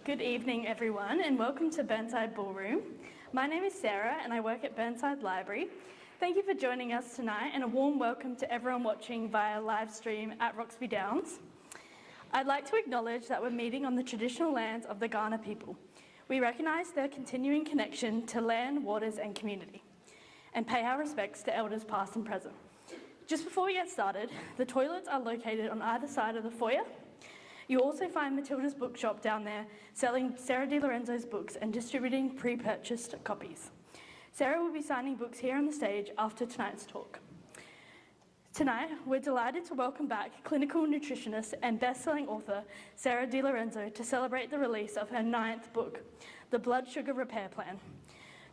Good evening, everyone, and welcome to Burnside Ballroom. My name is Sarah, and I work at Burnside Library. Thank you for joining us tonight, and a warm welcome to everyone watching via live stream at Roxby Downs. I'd like to acknowledge that we're meeting on the traditional lands of the Kaurna people. We recognise their continuing connection to land, waters, and community, and pay our respects to elders past and present. Just before we get started, the toilets are located on either side of the foyer. You'll also find Matilda's bookshop down there selling Sarah Di Lorenzo's books and distributing pre-purchased copies. Sarah will be signing books here on the stage after tonight's talk. Tonight, we're delighted to welcome back clinical nutritionist and best-selling author Sarah Di Lorenzo to celebrate the release of her 9th book, The Blood Sugar Repair Plan.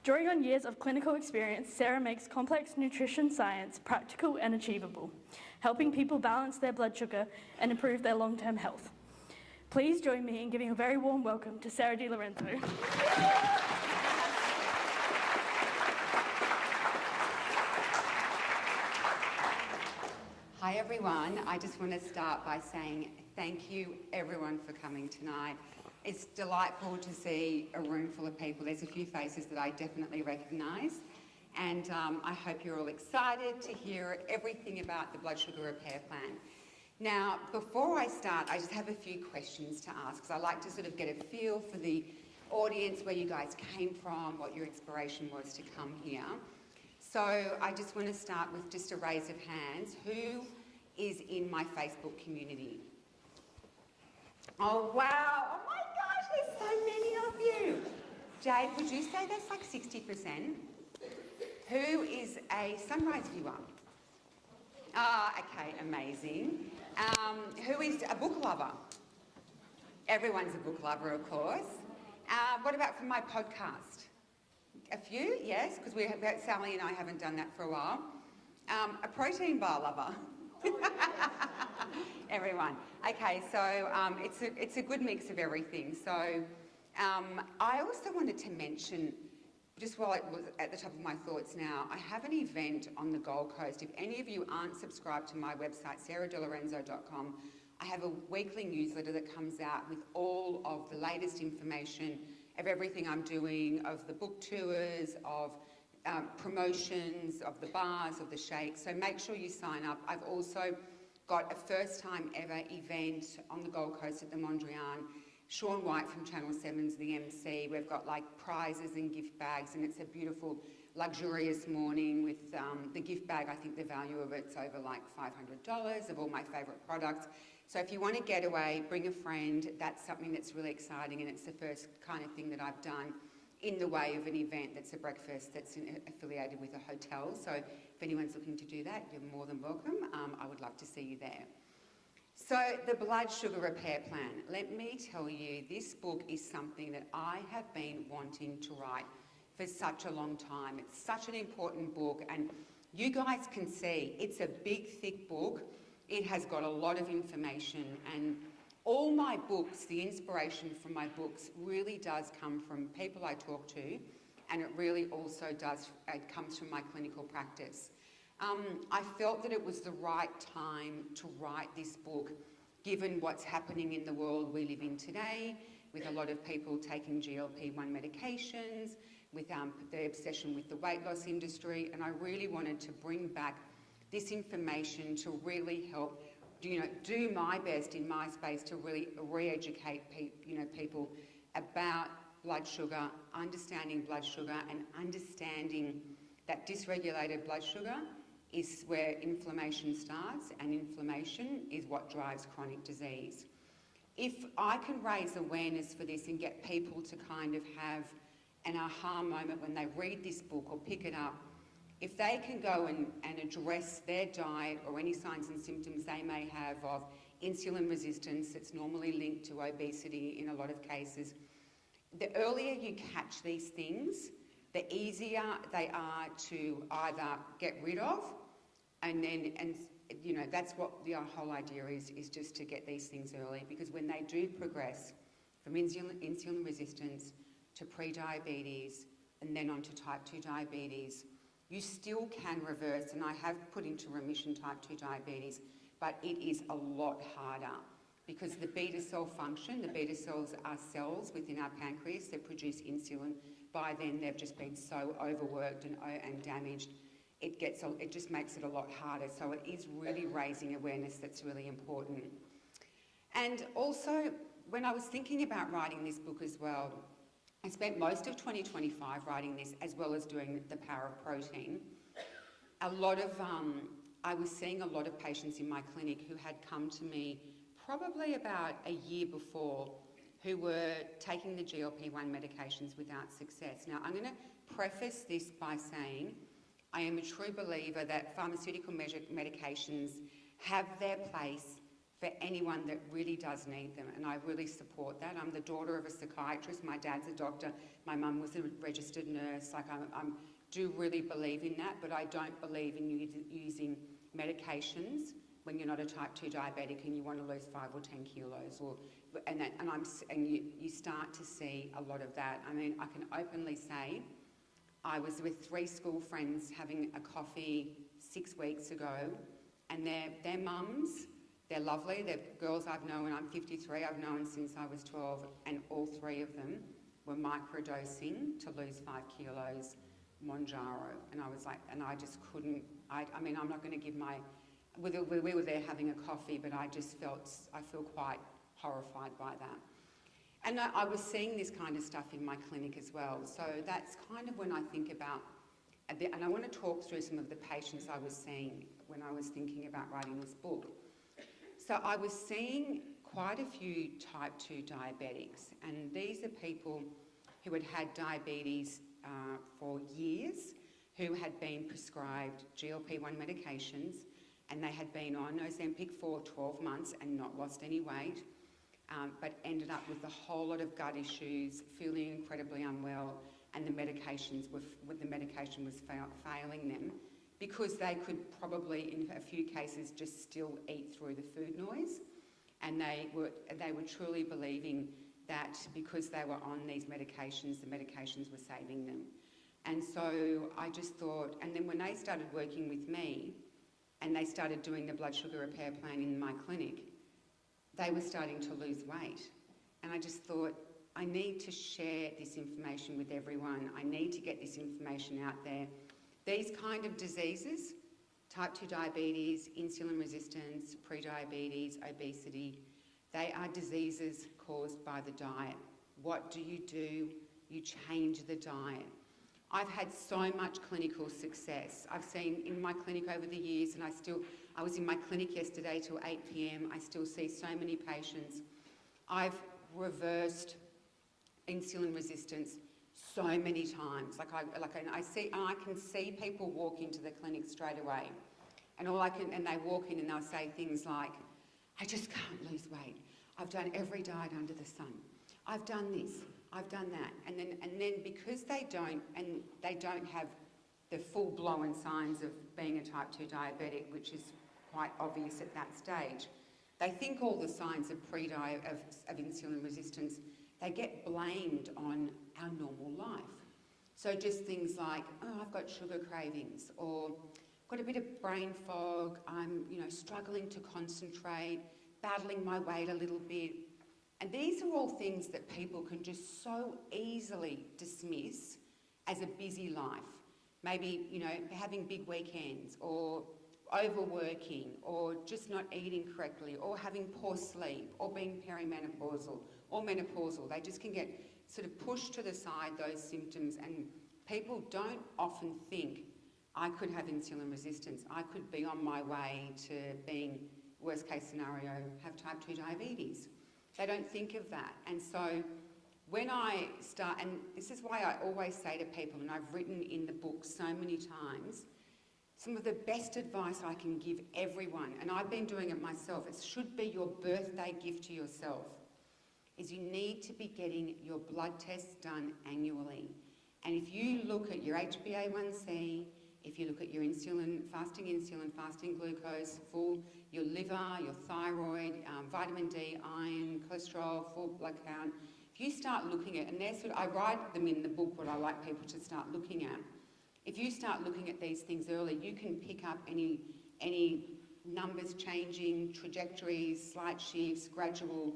Drawing on years of clinical experience, Sarah makes complex nutrition science practical and achievable, helping people balance their blood sugar and improve their long-term health. Please join me in giving a very warm welcome to Sarah Di Lorenzo. Hi everyone, I just want to start by saying thank you everyone for coming tonight. It's delightful to see a room full of people. There's a few faces that I definitely recognise, and I hope you're all excited to hear everything about the Blood Sugar Repair Plan. Now, before I start, I just have a few questions to ask, because I like to sort of get a feel for the audience, where you guys came from, what your inspiration was to come here. So I just want to start with just a raise of hands. Who is in my Facebook community? Oh wow, oh my gosh, there's so many of you. Jade, would you say that's like 60%? Who is a Sunrise viewer? Okay, amazing. Who is a book lover? Everyone's a book lover, of course. What about from my podcast? A few, yes, because Sally and I haven't done that for a while. A protein bar lover. Everyone. Okay, so it's a good mix of everything. So I also wanted to mention, just while it was at the top of my thoughts now, I have an event on the Gold Coast. If any of you aren't subscribed to my website, sarahdilorenzo.com, I have a weekly newsletter that comes out with all of the latest information of everything I'm doing, of the book tours, of promotions, of the bars, of the shakes. So make sure you sign up. I've also got a first time ever event on the Gold Coast at the Mondrian. Sean White from Channel 7's the MC. We've got like prizes and gift bags, and it's a beautiful, luxurious morning with the gift bag. I think the value of it's over like $500 of all my favourite products. So if you want to get away, bring a friend. That's something that's really exciting, and it's the first kind of thing that I've done in the way of an event that's a breakfast that's affiliated with a hotel. So if anyone's looking to do that, you're more than welcome. I would love to see you there. So the Blood Sugar Repair Plan. Let me tell you, this book is something that I have been wanting to write for such a long time. It's such an important book, and you guys can see it's a big, thick book. It has got a lot of information, and all my books, the inspiration from my books really does come from people I talk to, and it really also it comes from my clinical practice. I felt that it was the right time to write this book, given what's happening in the world we live in today, with a lot of people taking GLP-1 medications, with the obsession with the weight loss industry, and I really wanted to bring back this information to really help, do my best in my space to really re-educate people about blood sugar, understanding blood sugar, and understanding that dysregulated blood sugar is where inflammation starts, and inflammation is what drives chronic disease. If I can raise awareness for this and get people to kind of have an aha moment when they read this book or pick it up, if they can go and address their diet or any signs and symptoms they may have of insulin resistance that's normally linked to obesity in a lot of cases, the earlier you catch these things, the easier they are to either get rid of, and that's what the whole idea is just to get these things early, because when they do progress from insulin resistance to pre-diabetes and then on to type 2 diabetes, you still can reverse, and I have put into remission type 2 diabetes, but it is a lot harder. because the beta cell function, the beta cells are cells within our pancreas that produce insulin. By then they've just been so overworked and damaged, it just makes it a lot harder. So it is really raising awareness that's really important. And also, when I was thinking about writing this book as well, I spent most of 2025 writing this as well as doing The Power of Protein. I was seeing a lot of patients in my clinic who had come to me probably about a year before who were taking the GLP-1 medications without success. Now, I'm going to preface this by saying I am a true believer that pharmaceutical medications have their place for anyone that really does need them, and I really support that. I'm the daughter of a psychiatrist, my dad's a doctor, my mum was a registered nurse. Like I do really believe in that, but I don't believe in using medications when you're not a type 2 diabetic and you want to lose 5 or 10 kilos, and you start to see a lot of that. I mean, I can openly say I was with 3 school friends having a coffee 6 weeks ago, and their mums, they're lovely, they're girls I've known, I'm 53, I've known since I was 12, and all 3 of them were microdosing to lose 5 kilos Monjaro. And I was like, and I just couldn't, I mean, I'm not going to give we were there having a coffee, but I feel quite horrified by that. And I was seeing this kind of stuff in my clinic as well. So that's kind of when I think about, and I want to talk through some of the patients I was seeing when I was thinking about writing this book. So I was seeing quite a few type 2 diabetics, and these are people who had had diabetes for years, who had been prescribed GLP-1 medications, and they had been on Ozempic for 12 months and not lost any weight, but ended up with a whole lot of gut issues, feeling incredibly unwell, and the medication was failing them, because they could probably, in a few cases, just still eat through the food noise, and they were truly believing that because they were on these medications, the medications were saving them. And so I just thought, and then when they started working with me, and they started doing the blood sugar repair plan in my clinic, they were starting to lose weight. And I just thought, I need to share this information with everyone. I need to get this information out there. These kind of diseases, type 2 diabetes, insulin resistance, prediabetes, obesity, they are diseases caused by the diet. What do? You change the diet. I've had so much clinical success. I've seen in my clinic over the years, and I was in my clinic yesterday till 8 p.m. I still see so many patients. I've reversed insulin resistance so many times. I can see people walk into the clinic straight away, and they walk in and they'll say things like, "I just can't lose weight. I've done every diet under the sun. I've done this. I've done that." And then because they don't have the full-blown signs of being a type 2 diabetic, which is quite obvious at that stage, they think all the signs of of insulin resistance, they get blamed on our normal life. So just things like, oh, I've got sugar cravings, or got a bit of brain fog, I'm struggling to concentrate, battling my weight a little bit. And these are all things that people can just so easily dismiss as a busy life. Maybe, having big weekends, or overworking, or just not eating correctly, or having poor sleep, or being perimenopausal, or menopausal. They just can get sort of pushed to the side, those symptoms, and people don't often think, I could have insulin resistance. I could be on my way to being, worst case scenario, have type 2 diabetes. They don't think of that. And so when I start, and this is why I always say to people, and I've written in the book so many times, some of the best advice I can give everyone, and I've been doing it myself, it should be your birthday gift to yourself, is you need to be getting your blood tests done annually. And if you look at your HbA1c, if you look at your fasting glucose, your liver, your thyroid, vitamin D, iron, cholesterol, full blood count, if you start looking at, and I write them in the book what I like people to start looking at. If you start looking at these things early, you can pick up any numbers changing, trajectories, slight shifts, gradual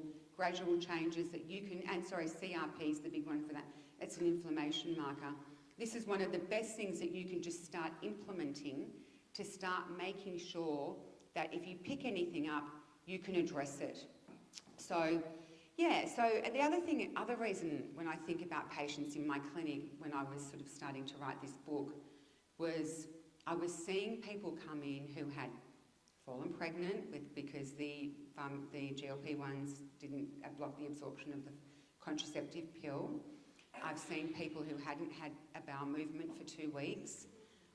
changes that you can, and sorry, CRP is the big one for that. It's an inflammation marker. This is one of the best things that you can just start implementing to start making sure that if you pick anything up, you can address it. So, yeah, so the other reason when I think about patients in my clinic when I was sort of starting to write this book was I was seeing people come in who had fallen pregnant because the GLP-1s didn't block the absorption of the contraceptive pill. I've seen people who hadn't had a bowel movement for 2 weeks.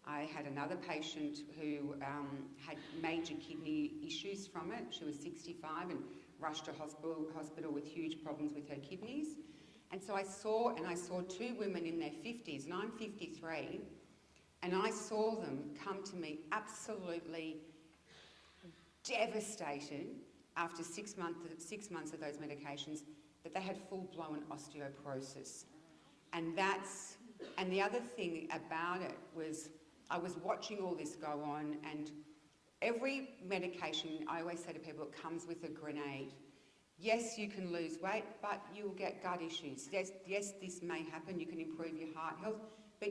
I had another patient who had major kidney issues from it. She was 65 and rushed to hospital with huge problems with her kidneys. And so I saw 2 women in their 50s, and I'm 53, and I saw them come to me absolutely devastated after 6 months of those medications that they had full-blown osteoporosis. And the other thing about it was I was watching all this go on, and every medication, I always say to people, it comes with a grenade. Yes, you can lose weight, but you'll get gut issues. Yes, this may happen, you can improve your heart health, but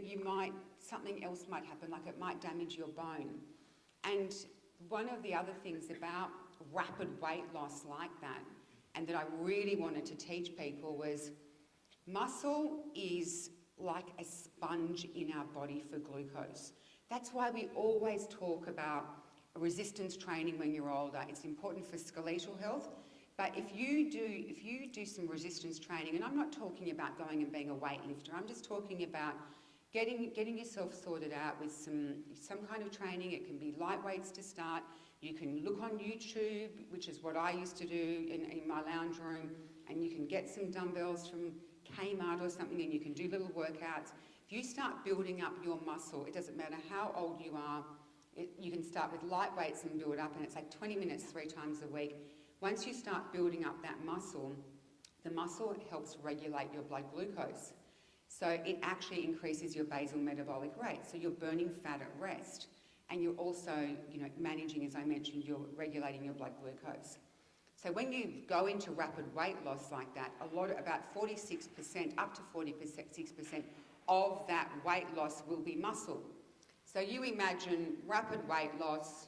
something else might happen, like it might damage your bone. And one of the other things about rapid weight loss like that, and that I really wanted to teach people, was muscle is like a sponge in our body for glucose. That's why we always talk about resistance training when you're older. It's important for skeletal health, but if you do some resistance training, and I'm not talking about going and being a weightlifter, I'm just talking about getting yourself sorted out with some kind of training. It can be light weights to start. You can look on YouTube, which is what I used to do in my lounge room, and you can get some dumbbells from Kmart or something, and you can do little workouts. If you start building up your muscle, it doesn't matter how old you are, you can start with light weights and build up, and it's like 20 minutes 3 times a week. Once you start building up that muscle, the muscle helps regulate your blood glucose. So it actually increases your basal metabolic rate. So you're burning fat at rest, and you're also, managing, as I mentioned, you're regulating your blood glucose. So when you go into rapid weight loss like that, about 46%, up to 46% of that weight loss will be muscle. So you imagine rapid weight loss,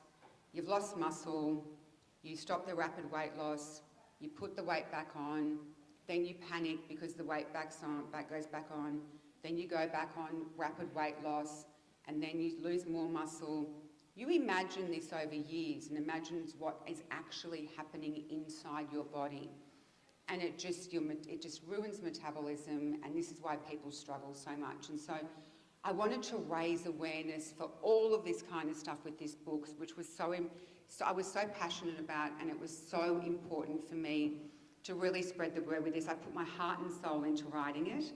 you've lost muscle, you stop the rapid weight loss, you put the weight back on, then you panic because the weight goes back on, then you go back on rapid weight loss, and then you lose more muscle. You imagine this over years and imagine what is actually happening inside your body. And it just ruins metabolism, and this is why people struggle so much. And so I wanted to raise awareness for all of this kind of stuff with this book, which was I was so passionate about, and it was so important for me to really spread the word with this. I put my heart and soul into writing it,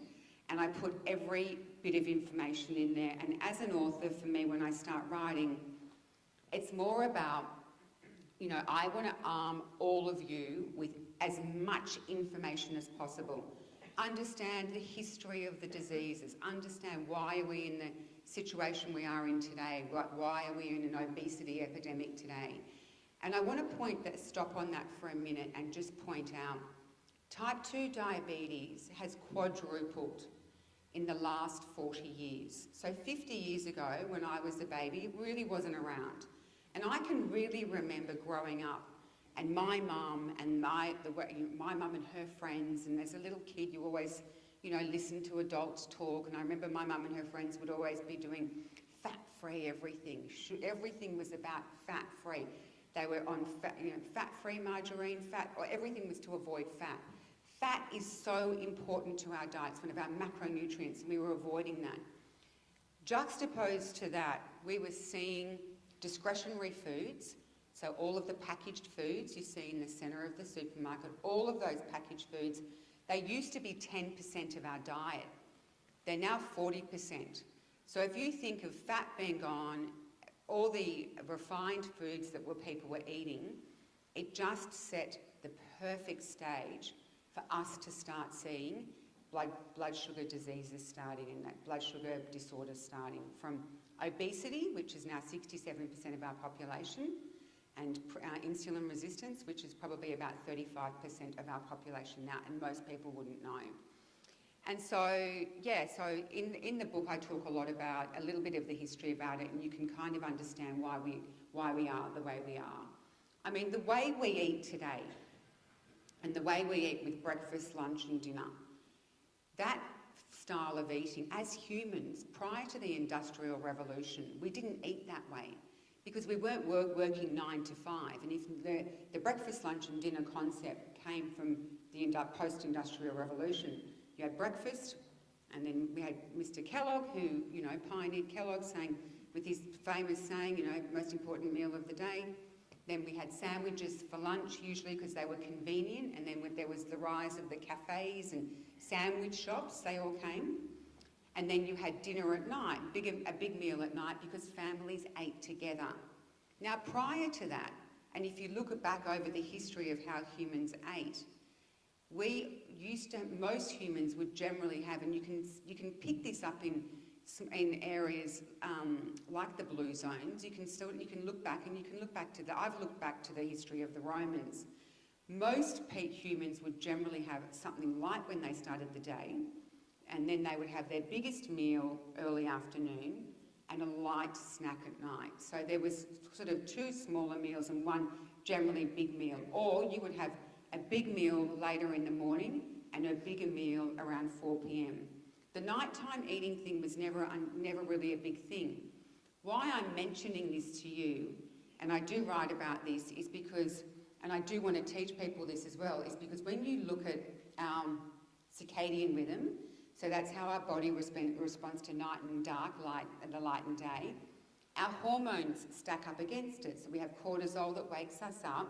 and I put every bit of information in there. And as an author, for me, when I start writing, it's more about, I want to arm all of you with as much information as possible. Understand the history of the diseases, understand why are we in the situation we are in today, why are we in an obesity epidemic today. And I want to stop on that for a minute and just point out, type 2 diabetes has quadrupled in the last 40 years. So 50 years ago, when I was a baby, it really wasn't around. And I can really remember growing up, and my mum and my mum and her friends, and as a little kid you always, listen to adults talk, and I remember my mum and her friends would always be doing fat-free everything. Everything was about fat-free. They were on fat-free margarine, or everything was to avoid fat. Fat is so important to our diet. It's one of our macronutrients, and we were avoiding that. Juxtaposed to that, we were seeing discretionary foods, so all of the packaged foods you see in the centre of the supermarket, all of those packaged foods, they used to be 10% of our diet. They're now 40%. So if you think of fat being gone, all the refined foods that people were eating, it just set the perfect stage for us to start seeing blood sugar diseases starting, and that blood sugar disorder starting from obesity, which is now 67% of our population, and insulin resistance, which is probably about 35% of our population now, and most people wouldn't know. And so, yeah, so in the book I talk a lot about a little bit of the history about it, and you can kind of understand why we are the way we are. I mean, the way we eat today, and the way we eat with breakfast, lunch and dinner, that style of eating, as humans, prior to the Industrial Revolution, we didn't eat that way because we weren't working 9 to 5. And if the breakfast, lunch and dinner concept came from the post-industrial revolution. You had breakfast, and then we had Mr. Kellogg, who, you know, pioneered Kellogg, saying, with his famous saying, you know, most important meal of the day. Then we had sandwiches for lunch, usually because they were convenient, and then when there was the rise of the cafes and sandwich shops, they all came. And then you had dinner at night, a big meal at night, because families ate together. Now, prior to that, and if you look back over the history of how humans ate, most humans would generally have, and you can pick this up in areas like the blue zones. You can look back, and you can look back to I've looked back to the history of the Romans. Most humans would generally have something light when they started the day, and then they would have their biggest meal early afternoon and a light snack at night. So there was sort of 2 smaller meals and 1 generally big meal, or you would have a big meal later in the morning and a bigger meal around 4 p.m. The nighttime eating thing was never really a big thing. Why I'm mentioning this to you, and I do write about this, is because, and I do want to teach people this as well, is because when you look at our circadian rhythm, so that's how our body responds to night and dark, light and day, our hormones stack up against it. So we have cortisol that wakes us up,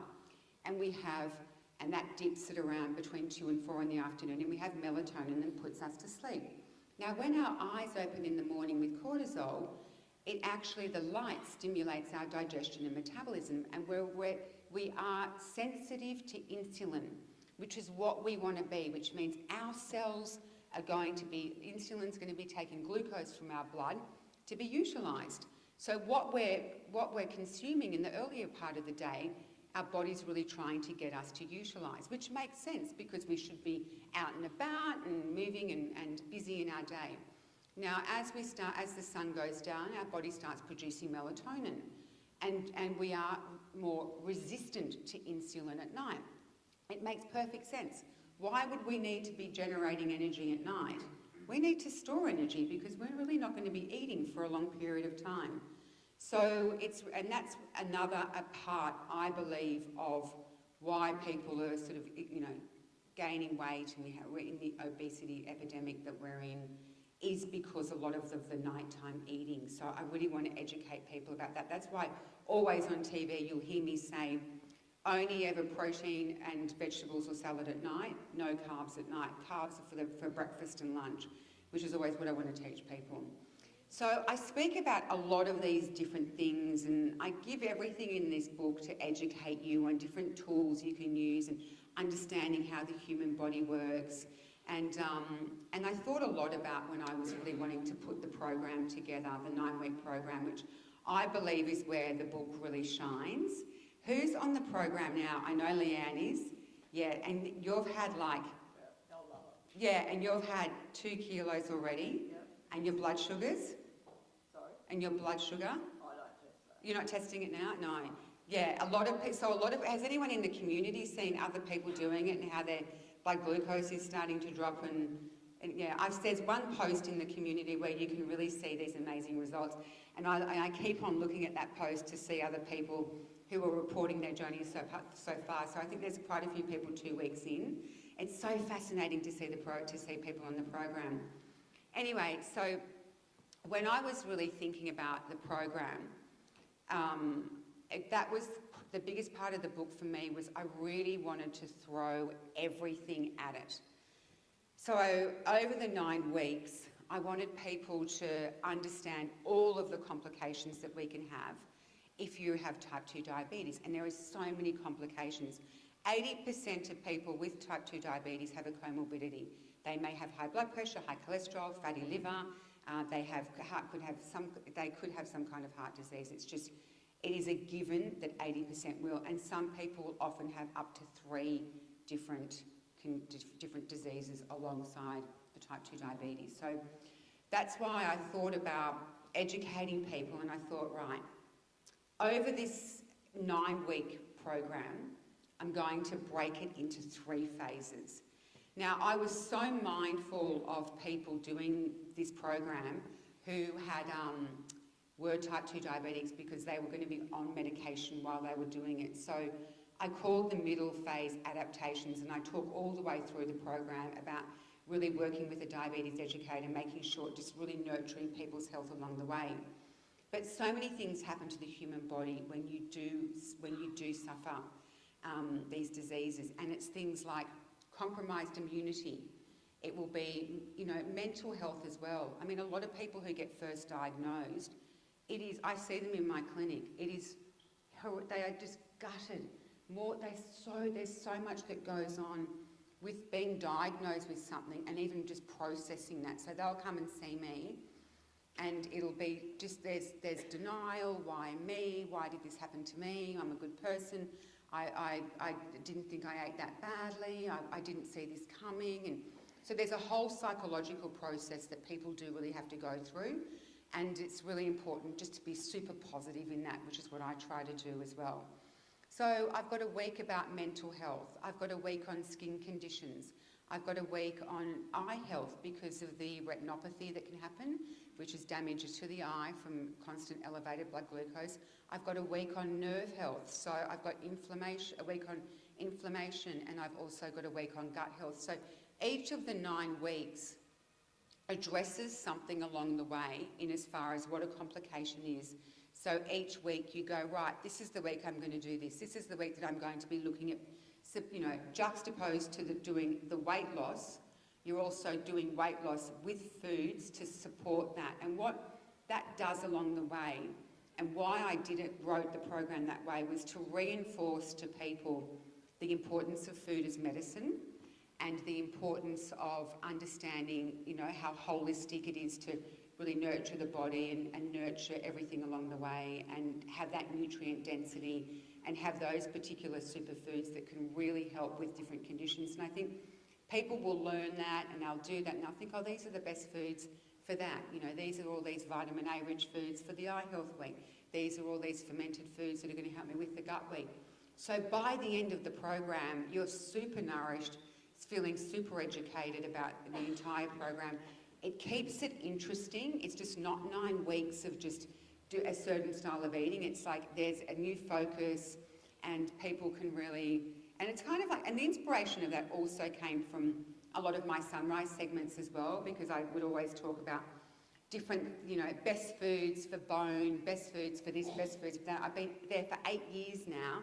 and that dips at around between 2 and 4 in the afternoon, and we have melatonin that puts us to sleep. Now, when our eyes open in the morning with cortisol, the light stimulates our digestion and metabolism, and we are sensitive to insulin, which is what we want to be, which means our cells are insulin's going to be taking glucose from our blood to be utilised. So what we're consuming in the earlier part of the day, our body's really trying to get us to utilise, which makes sense because we should be out and about and moving and busy in our day. Now, as the sun goes down, our body starts producing melatonin, and we are more resistant to insulin at night. It makes perfect sense. Why would we need to be generating energy at night? We need to store energy because we're really not going to be eating for a long period of time. So that's another part, I believe, of why people are sort of, you know, gaining weight, and we're in the obesity epidemic that we're in, is because a lot of the nighttime eating. So I really want to educate people about that. That's why always on TV you'll hear me say, only ever protein and vegetables or salad at night, no carbs at night. Carbs are for breakfast and lunch, which is always what I want to teach people. So I speak about a lot of these different things, and I give everything in this book to educate you on different tools you can use and understanding how the human body works. And I thought a lot about when I was really wanting to put the program together, the 9-week program, which I believe is where the book really shines. Who's on the program now? I know Leanne is. Yeah, and you've had and you've had 2 kilos already. Yep. And your blood sugars? Sorry? And your blood sugar? I don't test that. You're not testing it now? No. Yeah, has anyone in the community seen other people doing it and how their blood glucose is starting to drop? And yeah, there's one post in the community where you can really see these amazing results. And I keep on looking at that post to see other people who are reporting their journey so far. So I think there's quite a few people 2 weeks in. It's so fascinating to see people on the program. Anyway, so when I was really thinking about the program, that was the biggest part of the book for me. Was I really wanted to throw everything at it. So over the 9 weeks, I wanted people to understand all of the complications that we can have if you have type 2 diabetes, and there are so many complications. 80% of people with type 2 diabetes have a comorbidity. They may have high blood pressure, high cholesterol, fatty liver. They could have some kind of heart disease. it is a given that 80% will, and some people often have up to 3 different diseases alongside the type 2 diabetes. So that's why I thought about educating people, and I thought, right, over this 9-week program, I'm going to break it into 3 phases. Now, I was so mindful of people doing this program who were type 2 diabetics because they were going to be on medication while they were doing it. So I called the middle phase adaptations, and I talk all the way through the program about really working with a diabetes educator, making sure just really nurturing people's health along the way. But so many things happen to the human body when you do suffer these diseases, and it's things like compromised immunity. It will be, mental health as well. I mean, a lot of people who get first diagnosed, I see them in my clinic, they are just gutted. There's so much that goes on with being diagnosed with something and even just processing that. So they'll come and see me, and it'll be just, there's denial. Why me? Why did this happen to me? I'm a good person. I didn't think I ate that badly. I didn't see this coming. And so there's a whole psychological process that people do really have to go through. And it's really important just to be super positive in that, which is what I try to do as well. So I've got a week about mental health. I've got a week on skin conditions. I've got a week on eye health because of the retinopathy that can happen, which is damage to the eye from constant elevated blood glucose. I've got a week on nerve health. So I've got a week on inflammation, and I've also got a week on gut health. So each of the 9 weeks addresses something along the way in as far as what a complication is. So each week you go, right, this is the week I'm going to do this. This is the week that I'm going to be looking at, juxtaposed to doing the weight loss. You're also doing weight loss with foods to support that. And what that does along the way, and why I wrote the program that way, was to reinforce to people the importance of food as medicine, and the importance of understanding, how holistic it is to really nurture the body and nurture everything along the way, and have that nutrient density, and have those particular superfoods that can really help with different conditions. And I think people will learn that, and they'll do that, and they'll think, oh, these are the best foods for that. These are all these vitamin A rich foods for the eye health week. These are all these fermented foods that are going to help me with the gut week. So by the end of the program, you're super nourished, feeling super educated about the entire program. It keeps it interesting. It's just not 9 weeks of just do a certain style of eating. It's like there's a new focus, and people can really, and it's kind of like, and the inspiration of that also came from a lot of my sunrise segments as well, because I would always talk about different, best foods for bone, best foods for this, best foods for that. I've been there for 8 years now,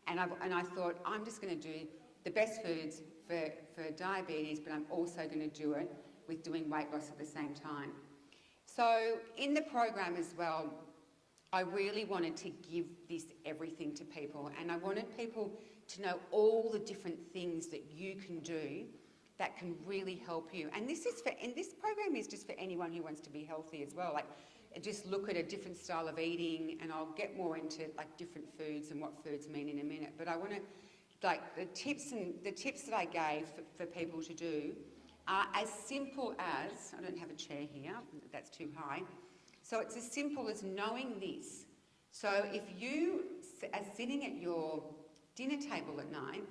and I thought, I'm just going to do the best foods for diabetes, but I'm also going to do it with doing weight loss at the same time. So in the program as well, I really wanted to give this everything to people, and I wanted people to know all the different things that you can do that can really help you. And this program is just for anyone who wants to be healthy as well. Like, just look at a different style of eating, and I'll get more into like different foods and what foods mean in a minute. But I want to, like, the tips that I gave for people to do are as simple as, I don't have a chair here, that's too high. So it's as simple as knowing this. So if you are sitting at your dinner table at night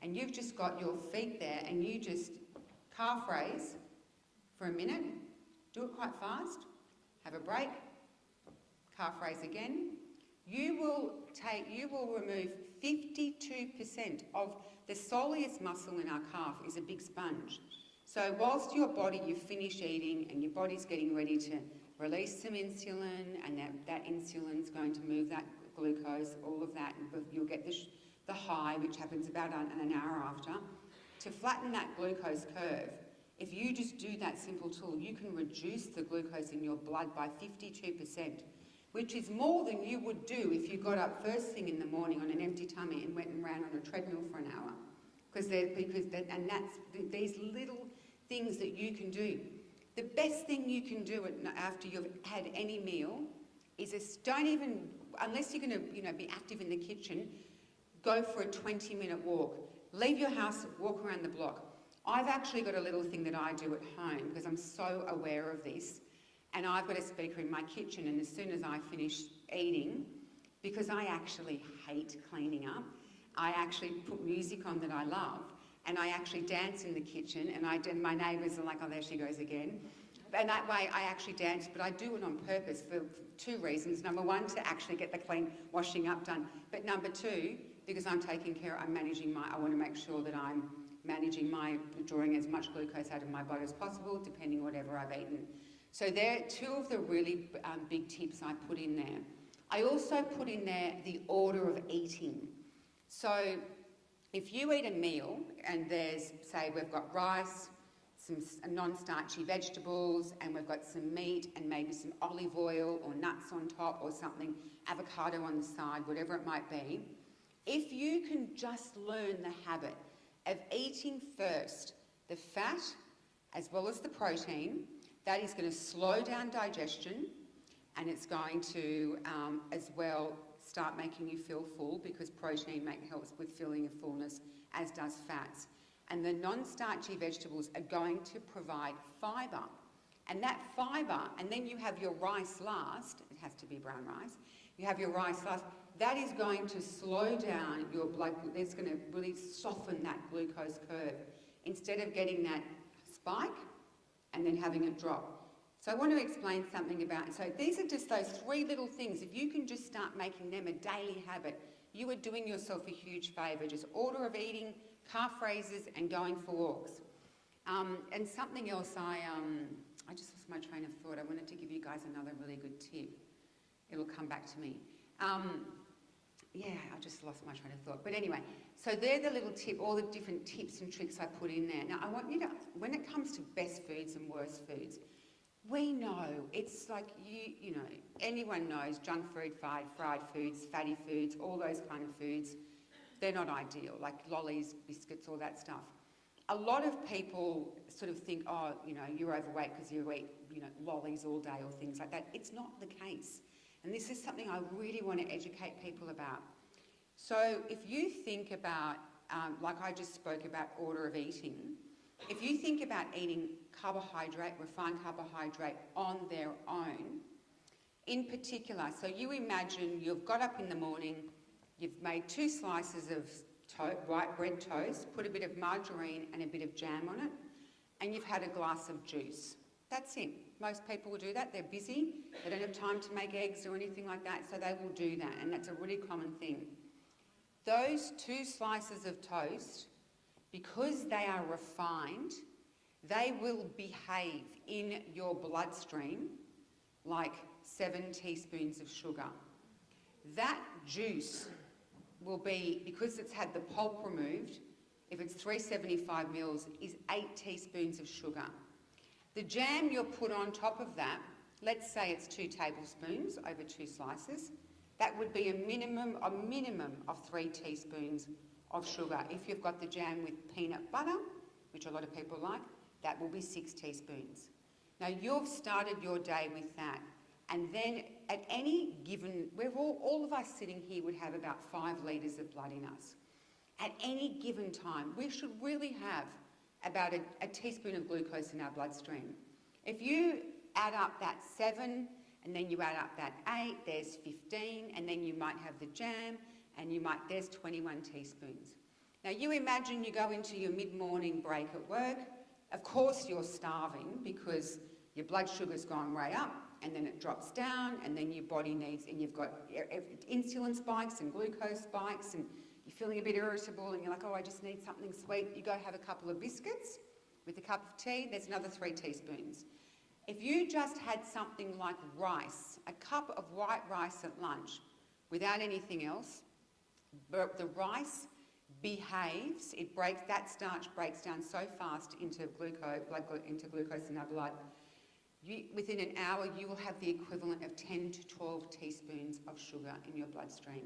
and you've just got your feet there and you just calf raise for a minute, do it quite fast, have a break, calf raise again, you will remove 52% of the soleus muscle in our calf is a big sponge. So whilst you finish eating and your body's getting ready to release some insulin, and that insulin's going to move that glucose, all of that, and you'll get the high, which happens about an hour after. To flatten that glucose curve, if you just do that simple tool, you can reduce the glucose in your blood by 52%, which is more than you would do if you got up first thing in the morning on an empty tummy and went and ran on a treadmill for an hour. That's these little things that you can do. The best thing you can do after you've had any meal is don't even unless you're going to, be active in the kitchen, go for a 20-minute walk. Leave your house, walk around the block. I've actually got a little thing that I do at home because I'm so aware of this, and I've got a speaker in my kitchen, and as soon as I finish eating, because I actually hate cleaning up, I actually put music on that I love, and I actually dance in the kitchen, and my neighbours are like, oh, there she goes again. And that way I actually dance, but I do it on purpose for two reasons. Number one, to actually get the clean washing up done. But number two, because I'm managing I want to make sure that I'm drawing as much glucose out of my body as possible, depending whatever I've eaten. So they're two of the really big tips I put in there. I also put in there the order of eating. So if you eat a meal and there's, say, we've got rice, some non-starchy vegetables, and we've got some meat and maybe some olive oil or nuts on top or something, avocado on the side, whatever it might be, if you can just learn the habit of eating first the fat as well as the protein, that is going to slow down digestion, and it's going to as well start making you feel full, because protein helps with feeling of fullness, as does fats. And the non-starchy vegetables are going to provide fibre. And that fibre, and then you have your rice last, it has to be brown rice, you have your rice last, that is going to slow down your blood, it's going to really soften that glucose curve, instead of getting that spike and then having it drop. So I want to explain something about, so these are just those three little things. If you can just start making them a daily habit, you are doing yourself a huge favour. Just order of eating, calf raises, and going for walks. And something else, I just lost my train of thought. I wanted to give you guys another really good tip. It'll come back to me. Yeah, I just lost my train of thought. But anyway, so they're the little tip, all the different tips and tricks I put in there. Now, I want you to, when it comes to best foods and worst foods, we know, it's like, you know, anyone knows junk food, fried foods, fatty foods, all those kind of foods, they're not ideal, like lollies, biscuits, all that stuff. A lot of people sort of think, oh, you know, you're overweight because you eat, you know, lollies all day or things like that. It's not the case. And this is something I really want to educate people about. So if you think about, like I just spoke about order of eating, if you think about eating carbohydrate, refined carbohydrate on their own, in particular, so you imagine you've got up in the morning, you've made 2 slices of white bread toast, put a bit of margarine and a bit of jam on it, and you've had a glass of juice. That's it. Most people will do that. They're busy. They don't have time to make eggs or anything like that, so they will do that, and that's a really common thing. Those 2 slices of toast, because they are refined, they will behave in your bloodstream like 7 teaspoons of sugar. That juice will be, because it's had the pulp removed, if it's 375 mils, is 8 teaspoons of sugar. The jam you'll put on top of that, let's say it's 2 tablespoons over 2 slices, that would be a minimum of 3 teaspoons of sugar. If you've got the jam with peanut butter, which a lot of people like, that will be 6 teaspoons. Now you've started your day with that, and then at any given, all of us sitting here would have about 5 litres of blood in us. At any given time, we should really have about a teaspoon of glucose in our bloodstream. If you add up that 7, and then you add up that 8, there's 15, and then you might have the jam, and there's 21 teaspoons. Now you imagine you go into your mid-morning break at work. Of course you're starving because your blood sugar's gone way up, and then it drops down, and then your body needs, and you've got insulin spikes and glucose spikes, and you're feeling a bit irritable, and you're like, oh, I just need something sweet. You go have a couple of biscuits with a cup of tea, there's another 3 teaspoons. If you just had something like rice, a cup of white rice at lunch, without anything else, but the rice behaves, that starch breaks down so fast into glucose in our blood. Within an hour, you will have the equivalent of 10 to 12 teaspoons of sugar in your bloodstream.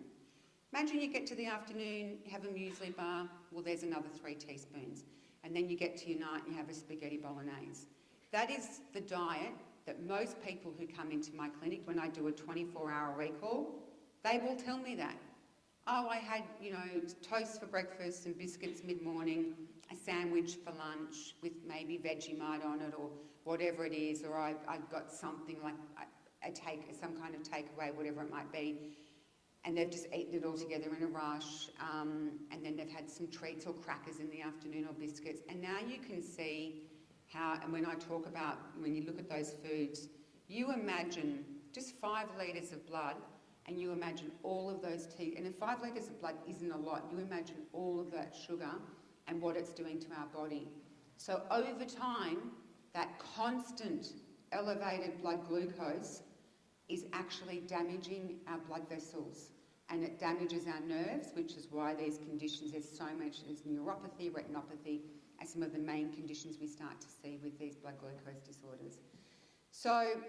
Imagine you get to the afternoon, you have a muesli bar, well, there's another 3 teaspoons. And then you get to your night and you have a spaghetti bolognese. That is the diet that most people who come into my clinic, when I do a 24-hour recall, They will tell me that. Oh, I had, toast for breakfast and biscuits mid-morning, a sandwich for lunch with maybe Vegemite on it or whatever it is, or I got something like some kind of takeaway, whatever it might be, and they've just eaten it all together in a rush, and then they've had some treats or crackers in the afternoon or biscuits, and now you can see how, and when I talk about, when you look at those foods, you imagine just 5 litres of blood, and you imagine all of those teeth, and if 5 litres of blood isn't a lot, you imagine all of that sugar and what it's doing to our body. So over time, that constant elevated blood glucose is actually damaging our blood vessels, and it damages our nerves, which is why these conditions, there's neuropathy, retinopathy, and some of the main conditions we start to see with these blood glucose disorders. So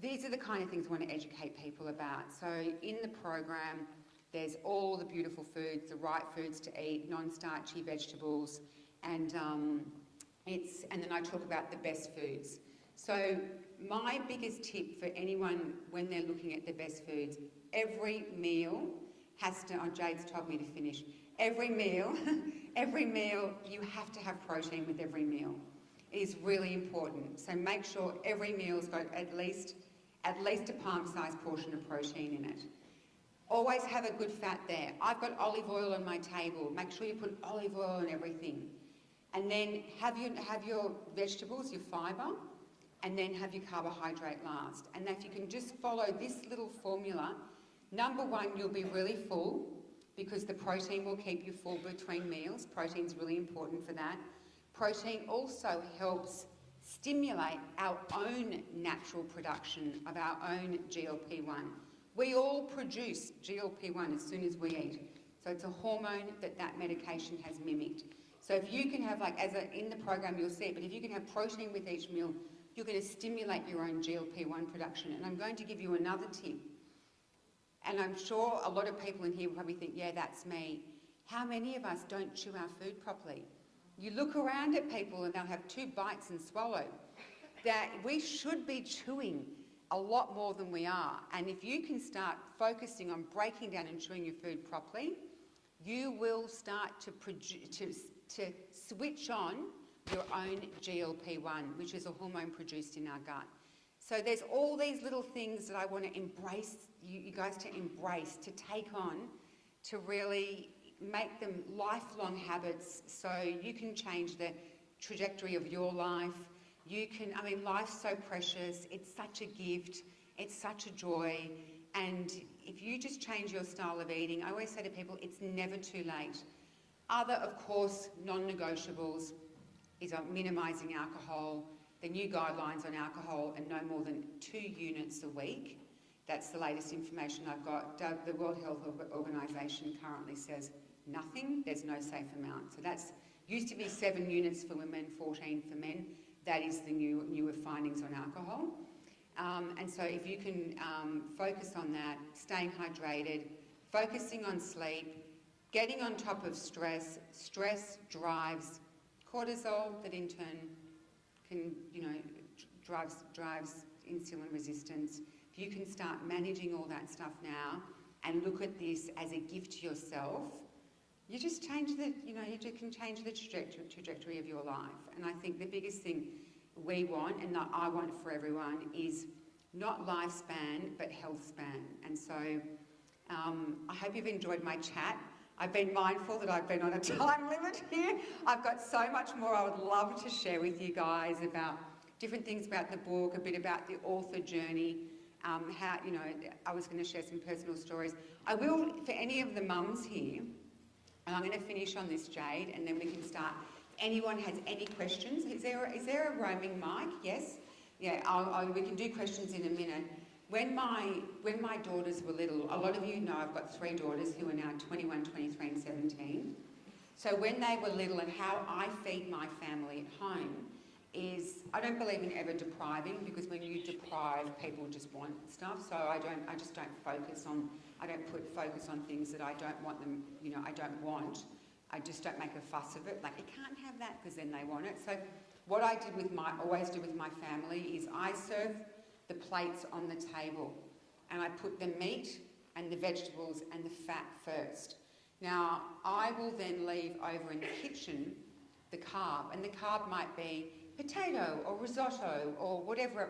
these are the kind of things I want to educate people about. So in the program, there's all the beautiful foods, the right foods to eat, non-starchy vegetables, and then I talk about the best foods. So my biggest tip for anyone when they're looking at the best foods, every meal has to, Jade's told me to finish, every meal, you have to have protein with every meal. It is really important. So make sure every meal's got at least a palm-sized portion of protein in it. Always have a good fat there. I've got olive oil on my table. Make sure you put olive oil on everything. And then have your vegetables, your fibre, and then have your carbohydrate last. And if you can just follow this little formula, number one, you'll be really full because the protein will keep you full between meals. Protein's really important for that. Protein also helps stimulate our own natural production of our own GLP-1. We all produce GLP-1 as soon as we eat. So it's a hormone that medication has mimicked. So if you can have, in the program you'll see it, but if you can have protein with each meal, you're going to stimulate your own GLP-1 production. And I'm going to give you another tip. And I'm sure a lot of people in here will probably think, yeah, that's me. How many of us don't chew our food properly? You look around at people and they'll have 2 bites and swallow. That we should be chewing a lot more than we are. And if you can start focusing on breaking down and chewing your food properly, you will start to switch on your own GLP-1, which is a hormone produced in our gut. So there's all these little things that I want to embrace, you guys to embrace, to take on, to really make them lifelong habits so you can change the trajectory of your life. Life's so precious, it's such a gift, it's such a joy, and if you just change your style of eating, I always say to people, it's never too late. Other, of course, non-negotiables is minimising alcohol. The new guidelines on alcohol are no more than 2 units a week. That's the latest information I've got. The World Health Organization currently says nothing, there's no safe amount. So that's used to be 7 units for women, 14 for men. That is the newer findings on alcohol. And so if you can focus on that, staying hydrated, focusing on sleep, getting on top of stress. Stress drives cortisol, that in turn can, drives insulin resistance. If you can start managing all that stuff now and look at this as a gift to yourself, you just change you can change the trajectory of your life. And I think the biggest thing we want, and that I want for everyone, is not lifespan, but health span. And so I hope you've enjoyed my chat. I've been mindful that I've been on a time limit here. I've got so much more I would love to share with you guys about different things about the book, a bit about the author journey, how, I was going to share some personal stories. I will, for any of the mums here, and I'm going to finish on this, Jade, and then we can start. If anyone has any questions, is there a roaming mic? Yes? Yeah, we can do questions in a minute. When my daughters were little, a lot of you know I've got 3 daughters who are now 21, 23 and 17. So when they were little, and how I feed my family at home is, I don't believe in ever depriving, because when you deprive, people just want stuff. So I just don't focus on, I don't put focus on things that I don't want them, I don't want. I just don't make a fuss of it. Like, you can't have that because then they want it. So what I always do with my family is I serve the plates on the table, and I put the meat and the vegetables and the fat first. Now, I will then leave over in the kitchen the carb, and the carb might be potato or risotto or whatever,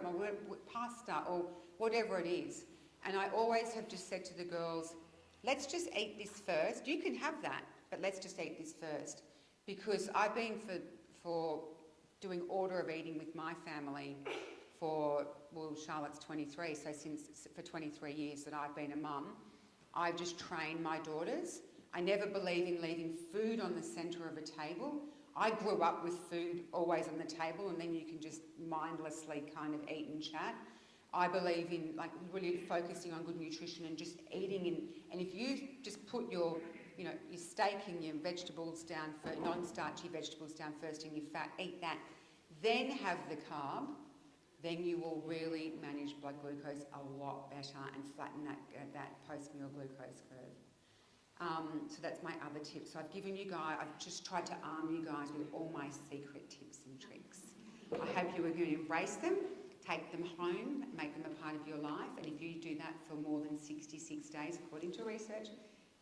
pasta or whatever it is. And I always have just said to the girls, let's just eat this first. You can have that, but let's just eat this first. Because I've been for doing order of eating with my family for, well, Charlotte's 23, so for 23 years that I've been a mum, I've just trained my daughters. I never believe in leaving food on the centre of a table. I grew up with food always on the table, and then you can just mindlessly kind of eat and chat. I believe in like really focusing on good nutrition and just eating, and if you just put your steak and your vegetables down, for non-starchy vegetables down first, and your fat, eat that, then have the carb, then you will really manage blood glucose a lot better and flatten that post-meal glucose curve. So that's my other tip. So I've given you guys, I've just tried to arm you guys with all my secret tips and tricks. I hope you are going to embrace them, take them home, make them a part of your life, and if you do that for more than 66 days, according to research,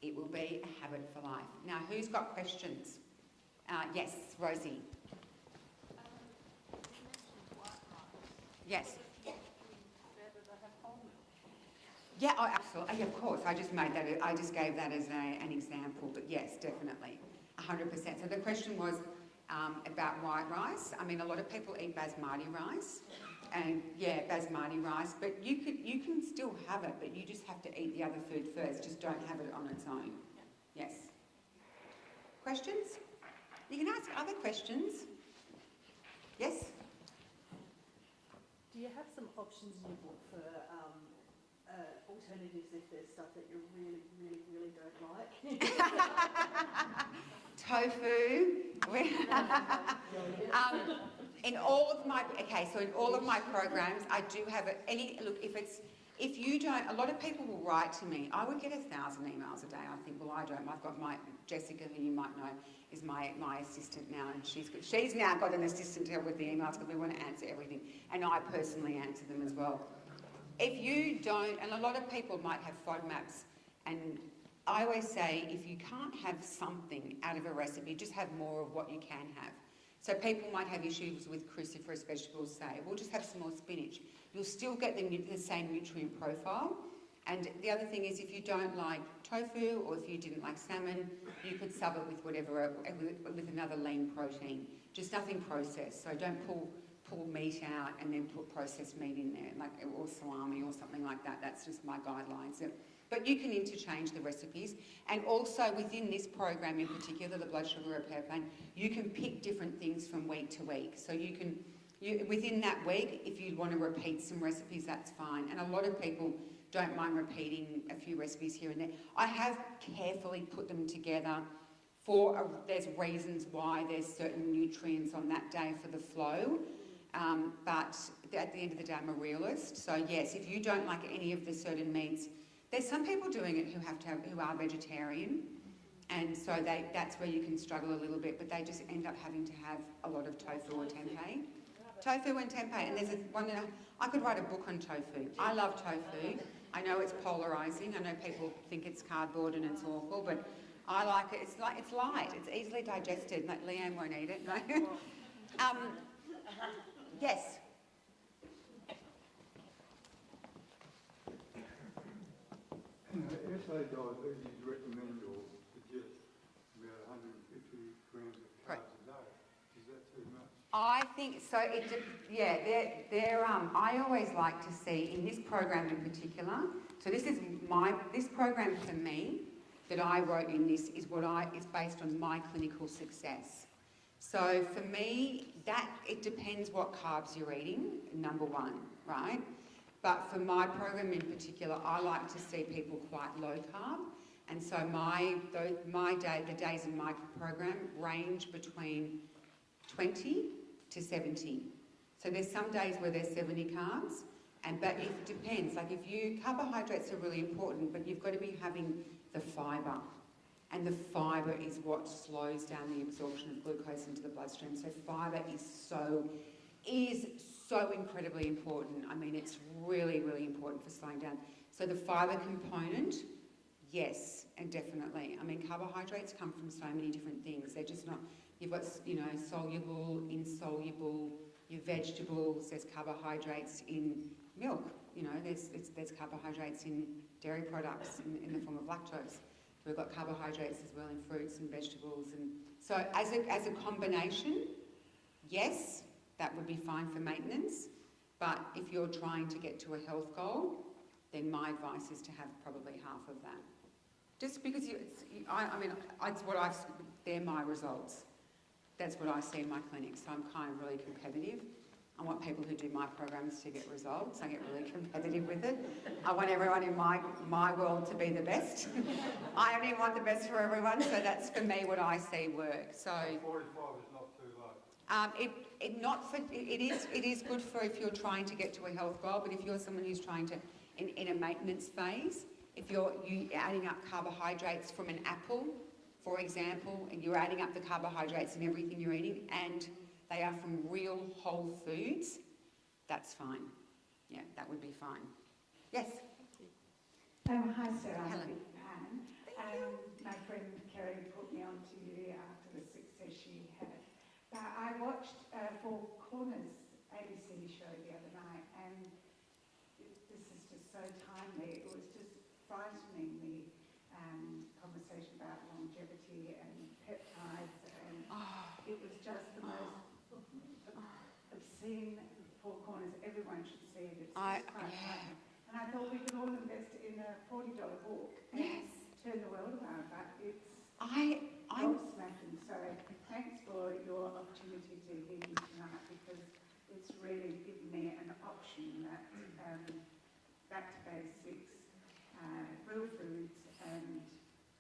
it will be a habit for life. Now, who's got questions? Yes, Rosie. Yes. Yeah, oh, absolutely. Yeah, of course. I just gave that as an example, but yes, definitely, 100%. So the question was about white rice. I mean, a lot of people eat basmati rice, and yeah, basmati rice, but you can still have it, but you just have to eat the other food first. Just don't have it on its own. Yes. Questions? You can ask other questions. Yes. Do you have some options in your book for alternatives if there's stuff that you really, really, really don't like? Tofu. In all of my programs, I do have if you don't, a lot of people will write to me. I would get 1,000 emails a day. I think, well, I don't. I've got Jessica, who you might know, is my assistant now, and she's now got an assistant to help with the emails because we want to answer everything, and I personally answer them as well. If you don't, and a lot of people might have FODMAPs, and I always say if you can't have something out of a recipe, just have more of what you can have. So people might have issues with cruciferous vegetables, say, we'll just have some more spinach. You'll still get the same nutrient profile. And the other thing is, if you don't like tofu or if you didn't like salmon, you could sub it with with another lean protein. Just nothing processed. So don't pull meat out and then put processed meat in there, or salami or something like that. That's just my guidelines. But you can interchange the recipes. And also within this program in particular, the blood sugar repair plan, you can pick different things from week to week. So within that week, if you want to repeat some recipes, that's fine. And a lot of people don't mind repeating a few recipes here and there. I have carefully put them together there's reasons why there's certain nutrients on that day for the flow. But at the end of the day, I'm a realist. So yes, if you don't like any of the certain meats, there's some people doing it who are vegetarian, and so that's where you can struggle a little bit. But they just end up having to have a lot of tofu or tempeh. Tofu and tempeh, and there's one that I could write a book on tofu. I love tofu. I know it's polarising. I know people think it's cardboard and it's awful, but I like it. It's light. It's easily digested. Like Leanne won't eat it. Yes. SA diabetes recommend or suggest about 150 grams of carbs a day. Is that too much? I think so. I always like to see in this program in particular. So this program for me that I wrote in this is based on my clinical success. So for me, it depends what carbs you're eating. Number one, right? But for my program in particular, I like to see people quite low carb, and so the days in my program range between 20 to 70. So there's some days where there's 70 carbs, but it depends. Carbohydrates are really important, but you've got to be having the fibre, and the fibre is what slows down the absorption of glucose into the bloodstream. So fibre is so incredibly important. I mean, it's really, really important for slowing down. So the fibre component, yes, and definitely. I mean, carbohydrates come from so many different things. They're just not, you've got, soluble, insoluble, your vegetables, there's carbohydrates in milk, there's carbohydrates in dairy products in the form of lactose. We've got carbohydrates as well in fruits and vegetables. And so as a combination, yes, that would be fine for maintenance. But if you're trying to get to a health goal, then my advice is to have probably half of that. Just because they're my results. That's what I see in my clinic. So I'm kind of really competitive. I want people who do my programs to get results. I get really competitive with it. I want everyone in my world to be the best. I only want the best for everyone, so that's for me what I see work. So 45 is not too low. It is good for if you're trying to get to a health goal, but if you're someone who's trying to, in a maintenance phase, if you're adding up carbohydrates from an apple, for example, and you're adding up the carbohydrates in everything you're eating, and they are from real whole foods, that's fine. Yeah, that would be fine. Yes? Hi Sarah. Helen. My friend Kerry put me on to you after the success she had. But I watched Four Corners ABC show the other night, and this is just so timely. It was just frightening, the conversation about longevity and peptides, and it was just the most obscene Four Corners. Everyone should see it. It's just quite fun. And I thought we could all invest in a $40 book and turn the world around, but it's gobsmacking. So thanks for your opportunity to hear me tonight, because it's really given me an option that back to basics, real foods,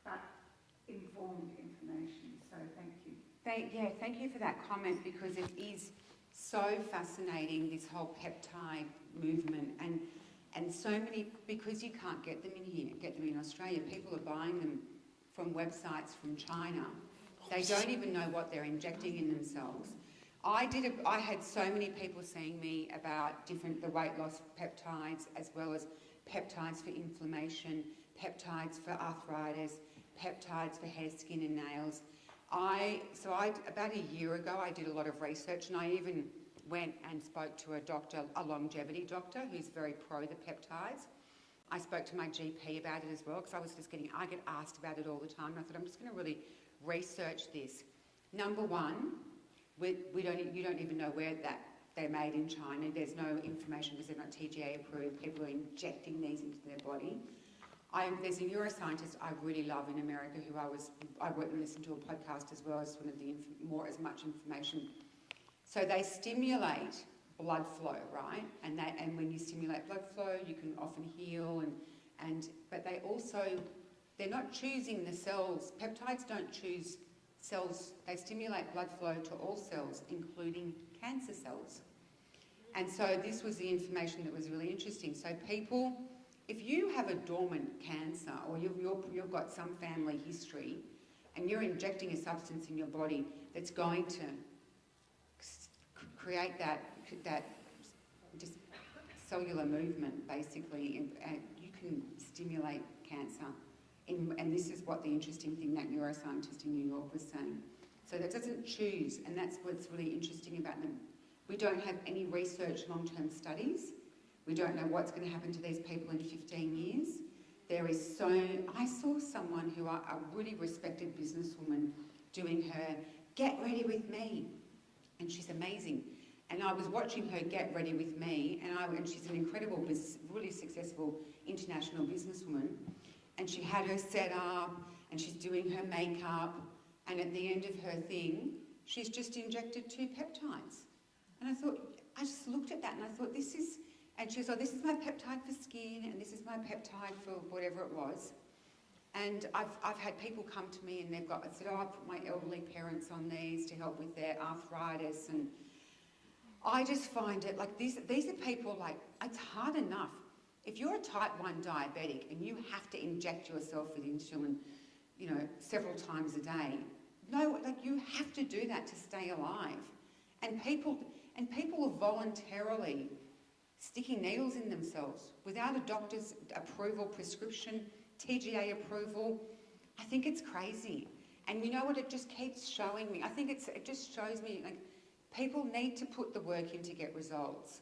but informed information. So thank you. Thank you for that comment, because it is so fascinating, this whole peptide movement, and so many, because you can't get them in Australia. People are buying them from websites from China. They don't even know what they're injecting in themselves. I had so many people seeing me about the weight loss peptides, as well as peptides for inflammation, peptides for arthritis, peptides for hair, skin and nails. About a year ago, I did a lot of research, and I even went and spoke to a longevity doctor who's very pro the peptides. I spoke to my GP about it as well, because I get asked about it all the time, and I thought I'm just going to really research this. Number one, you don't even know where that they're made in China. There's no information because they're not TGA approved. People are injecting these into their body. There's a neuroscientist I really love in America who I went and listened to a podcast as well as one of the as much information. So they stimulate blood flow, right? And when you stimulate blood flow, you can often heal but they're not choosing the cells. Peptides don't choose cells. They stimulate blood flow to all cells, including cancer cells. And so this was the information that was really interesting. So people, if you have a dormant cancer, or you've got some family history, and you're injecting a substance in your body that's going to create that just cellular movement, basically, and you can stimulate cancer. And this is what the interesting thing that neuroscientist in New York was saying. So that doesn't choose, and that's what's really interesting about them. We don't have any research long-term studies. We don't know what's going to happen to these people in 15 years. I saw someone a really respected businesswoman doing her Get Ready With Me, and she's amazing. And I was watching her Get Ready With Me, and she's an incredible, really successful international businesswoman. And she had her set up, and she's doing her makeup, and at the end of her thing, she's just injected 2 peptides. And I just looked at that and I thought, and she goes, this is my peptide for skin, and this is my peptide for whatever it was. And I've had people come to me and I said, I put my elderly parents on these to help with their arthritis. And I just find it these are people it's hard enough. If you're a type 1 diabetic and you have to inject yourself with insulin, several times a day, you have to do that to stay alive. And people will voluntarily sticking needles in themselves without a doctor's approval, prescription, TGA approval. I think it's crazy. And you know what, it just keeps showing me. I think it just shows me, like, people need to put the work in to get results.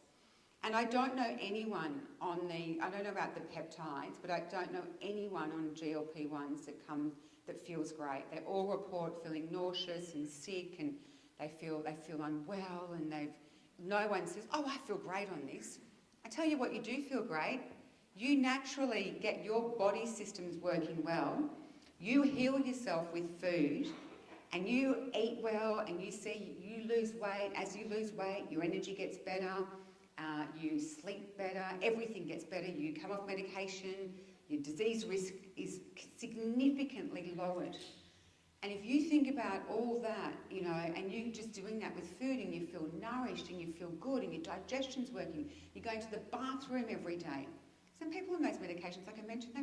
And I don't know anyone I don't know about the peptides, but I don't know anyone on GLP-1s that feels great. They all report feeling nauseous and sick, and they feel unwell, and no one says, oh, I feel great on this. I tell you what, you do feel great. You naturally get your body systems working well. You heal yourself with food, and you eat well, and you lose weight. As you lose weight, your energy gets better, you sleep better, everything gets better. You come off medication, your disease risk is significantly lowered. And if you think about all that, you know, and you're just doing that with food, and you feel nourished, and you feel good, and your digestion's working, you're going to the bathroom every day. Some people on those medications, like I mentioned,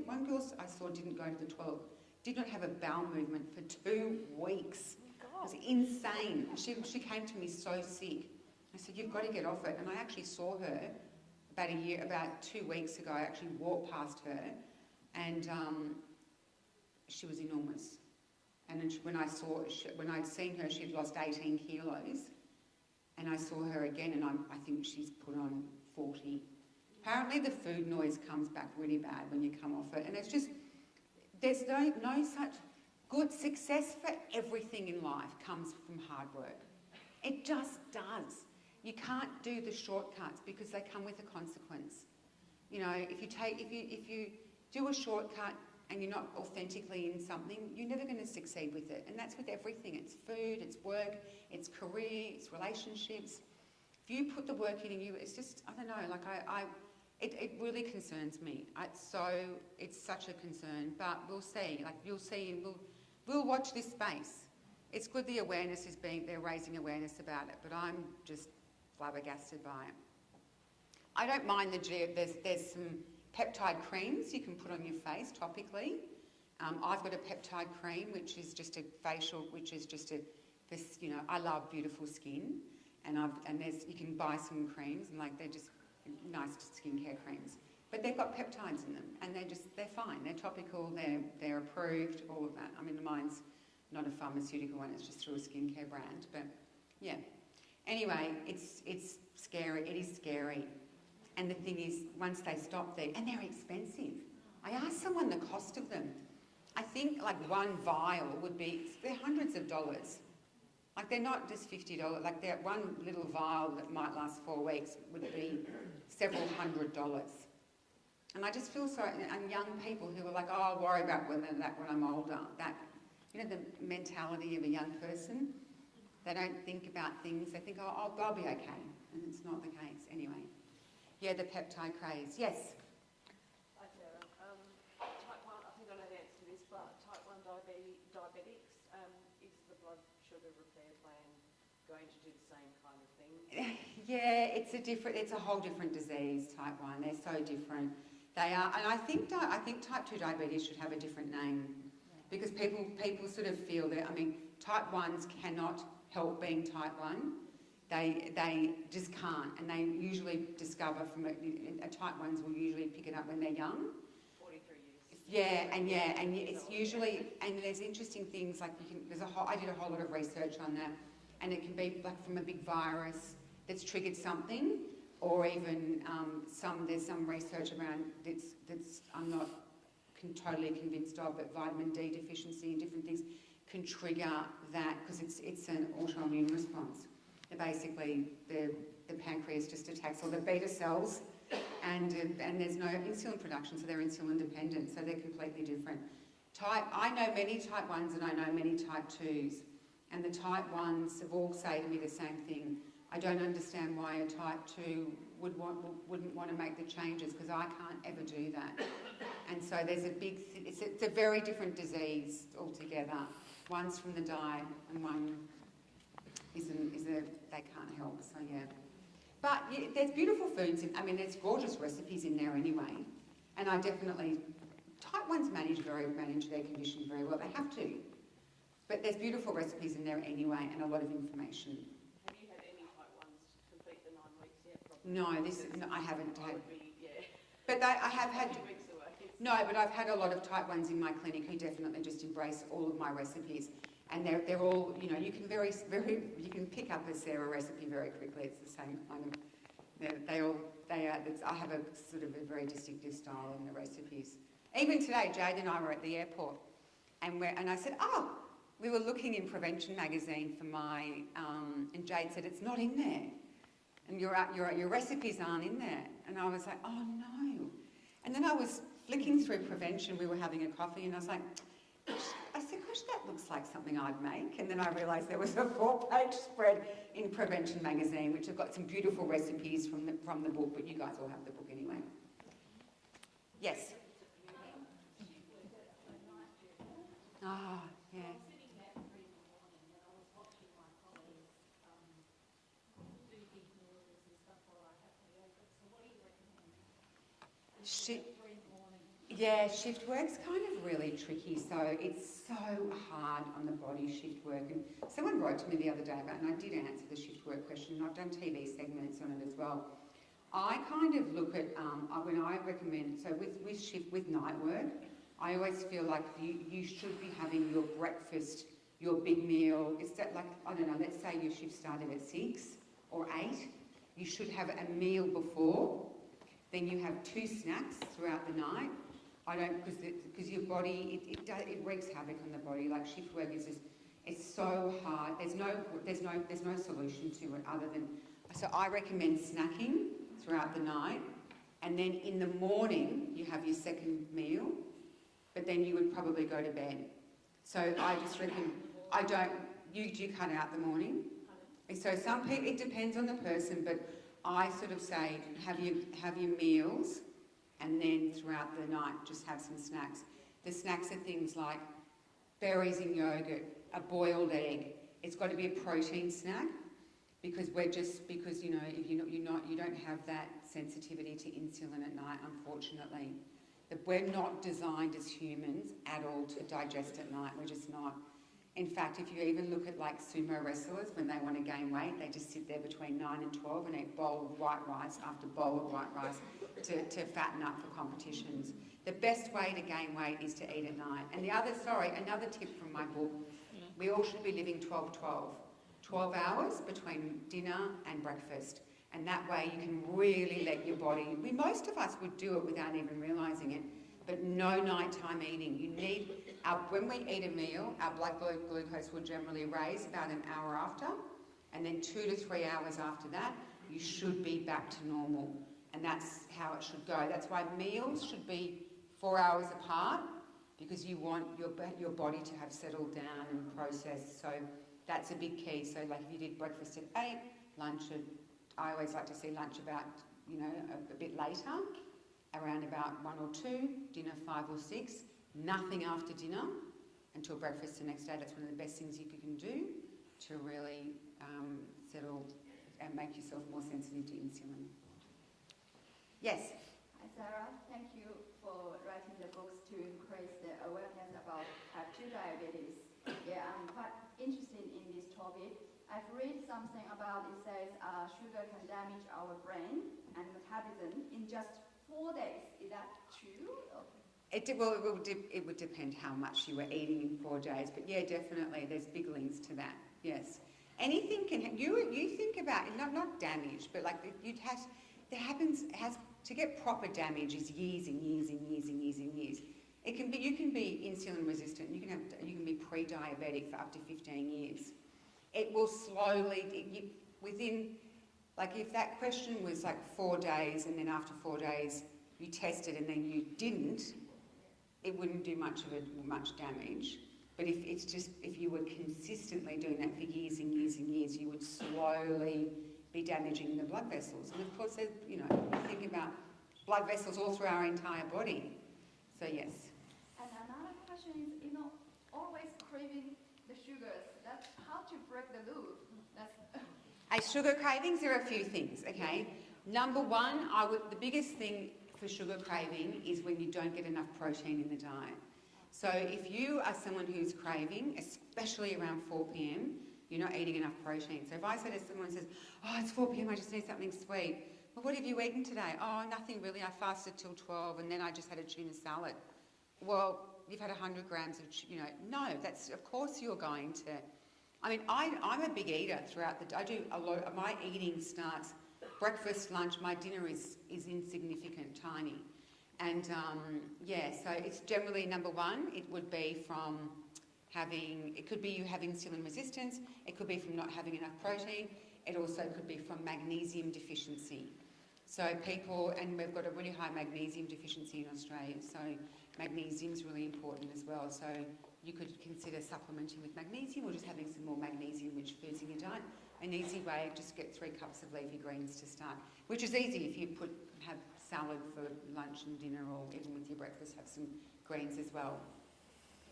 one girl I saw didn't go to the toilet, did not have a bowel movement for 2 weeks. It was insane. She came to me so sick. I said, you've got to get off it. And I actually saw her about 2 weeks ago. I actually walked past her, and she was enormous. And then when I'd seen her, she'd lost 18 kilos. And I saw her again, and I think she's put on 40. Apparently the food noise comes back really bad when you come off it. And it's just, there's no such good success for everything in life comes from hard work. It just does. You can't do the shortcuts because they come with a consequence. You know, if you do a shortcut and you're not authentically in something, you're never going to succeed with it. And that's with everything. It's food, it's work, it's career, it's relationships. If you put the work in and it's just, I don't know, like it really concerns me. It's such a concern, but we'll see. Like you'll see, we'll watch this space. It's good the awareness is they're raising awareness about it, but I'm just flabbergasted by it. I don't mind there's some peptide creams you can put on your face topically. I've got a peptide cream, which is just a facial, I love beautiful skin, and you can buy some creams, and like they're just nice skincare creams, but they've got peptides in them, and they're fine. They're topical, they're approved, all of that. I mean, mine's not a pharmaceutical one; it's just through a skincare brand. But yeah, anyway, it's scary. It is scary, and the thing is, once they stop there, and they're expensive. I asked someone the cost of them. I think like one vial they're hundreds of dollars. Like they're not just $50. Like that one little vial that might last 4 weeks would be several $100s. And I just feel so, and young people who are like, oh, I'll worry about when I'm older. That, you know, the mentality of a young person. They don't think about things. They think, oh, I'll be okay. And it's not the case anyway. Yeah, the peptide craze. Yes? Hi, Sarah. Type 1, I think I know the answer to this, but type 1 diabetics, is the blood sugar repair plan going to do the same kind of thing? Yeah, it's a whole different disease, type 1. They're so different. They are, and I think type 2 diabetes should have a different name, because people sort of feel that, I mean, type 1s cannot help being type 1. They just can't, and they usually discover type 1s will usually pick it up when they're young. 43 years. Yeah, and it's usually, and there's interesting things like I did a whole lot of research on that, and it can be like from a big virus that's triggered something, or even there's some research around that's I'm not totally convinced of, but vitamin D deficiency and different things can trigger that, because it's an autoimmune response. Basically, the pancreas just attacks all the beta cells, and there's no insulin production, so they're insulin dependent, so they're completely different. I know many type 1s and I know many type 2s, and the type 1s have all say to me the same thing. I don't understand why a type 2 wouldn't want to make the changes, because I can't ever do that. And so there's it's a very different disease altogether. One's from the diet and one they can't help, so yeah. But yeah, there's beautiful foods, there's gorgeous recipes in there anyway. And I definitely, type 1s manage their condition very well, they have to. But there's beautiful recipes in there anyway, and a lot of information. Have you had any type 1s complete the 9 weeks yet? No, I haven't I had. would be, yeah. But I have had. A few weeks away. No, but I've had a lot of type 1s in my clinic who definitely just embrace all of my recipes. And they're all, you know, you can you can pick up a Sarah recipe very quickly. It's the same kind of, I have a sort of a very distinctive style in the recipes. Even today, Jade and I were at the airport and I said, oh, we were looking in Prevention magazine for my, and Jade said, it's not in there. And your recipes aren't in there. And I was like, oh no. And then I was flicking through Prevention, we were having a coffee, and I was like, I said, gosh, that looks like something I'd make. And then I realised there was a 4-page spread in Prevention magazine, which have got some beautiful recipes from the book, but you guys all have the book anyway. Yes? Ah, yeah. Shift work's kind of really tricky, so it's so hard on the body, shift work. And someone wrote to me the other day about, and I did answer the shift work question, and I've done TV segments on it as well. I kind of look at, when I recommend, so with night work, I always feel like you should be having your breakfast, your big meal. It's that, like, I don't know, let's say your shift started at 6 or 8. You should have a meal before. Then you have 2 snacks throughout the night. Because your body, it wreaks havoc on the body. Like shift work is just, it's so hard. There's no solution to it other than, so I recommend snacking throughout the night, and then in the morning you have your second meal, but then you would probably go to bed. So I just reckon, you cut out the morning. So some people, it depends on the person, but I sort of say have your meals, and then throughout the night just have some snacks. The snacks are things like berries and yogurt, a boiled egg. It's got to be a protein snack because you know if you don't have that sensitivity to insulin at night, unfortunately. We're not designed as humans at all to digest at night. We're just not. In fact, if you even look at like sumo wrestlers, when they want to gain weight, they just sit there between 9 and 12 and eat bowl of white rice after bowl of white rice to fatten up for competitions. The best way to gain weight is to eat at night. And another tip from my book, we all should be living 12-12. 12 hours between dinner and breakfast. And that way you can really let your body, most of us would do it without even realising it, but no nighttime eating. When we eat a meal, our blood glucose will generally raise about an hour after, and then 2 to 3 hours after that, you should be back to normal. And that's how it should go. That's why meals should be 4 hours apart, because you want your body to have settled down and processed. So that's a big key. So like if you did breakfast at 8, lunch I always like to see lunch about, a bit later, around about 1 or 2, dinner 5 or 6, nothing after dinner until breakfast the next day. That's one of the best things you can do to really settle and make yourself more sensitive to insulin. Yes? Hi Sarah, thank you for writing the books to increase the awareness about type 2 diabetes. Yeah, I'm quite interested in this topic. I've read something about it says sugar can damage our brain and metabolism in just 4 days. Is that true? It would depend how much you were eating in 4 days, but yeah, definitely, there's big links to that. Yes, anything can. You think about it, not damage, but like to get proper damage is years and years and years and years and years. You can be insulin resistant. You can be pre-diabetic for up to 15 years. It will slowly if that question was like 4 days, and then after 4 days you tested and then you didn't, it wouldn't do much damage. But if you were consistently doing that for years and years and years, you would slowly be damaging the blood vessels. And of course, you think about blood vessels all through our entire body. So yes. And another question is, always craving the sugars. That's how to break the loop. Sugar cravings, there are a few things, okay? Number one, the biggest thing for sugar craving is when you don't get enough protein in the diet. So if you are someone who's craving, especially around 4 p.m, you're not eating enough protein. So if I say to someone who says, oh, it's 4 p.m, I just need something sweet, Well, what have you eaten today? Oh, nothing really. I fasted till 12 and then I just had a tuna salad. Well, you've had 100 grams of, no, that's, of course you're going to. I mean, I'm a big eater throughout the day. I do a lot, my eating starts breakfast, lunch, my dinner is insignificant, tiny. And yeah, so it's generally number one, it would be from it could be you having insulin resistance, it could be from not having enough protein, it also could be from magnesium deficiency. So people, and we've got a really high magnesium deficiency in Australia, so magnesium is really important as well. So you could consider supplementing with magnesium or just having some more magnesium-rich foods in your diet. An easy way, just get 3 cups of leafy greens to start, which is easy if you have salad for lunch and dinner, or even with your breakfast have some greens as well.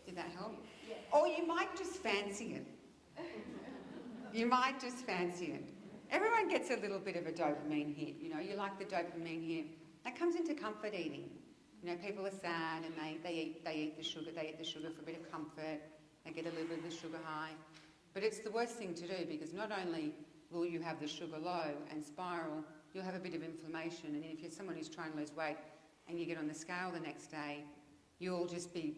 Did that help? Yes. Or you might just fancy it. You might just fancy it. Everyone gets a little bit of a dopamine hit. You like the dopamine hit. That comes into comfort eating. People are sad and they eat the sugar. They eat the sugar for a bit of comfort. They get a little bit of the sugar high. But it's the worst thing to do, because not only will you have the sugar low and spiral, you'll have a bit of inflammation. And if you're someone who's trying to lose weight and you get on the scale the next day, you'll just feel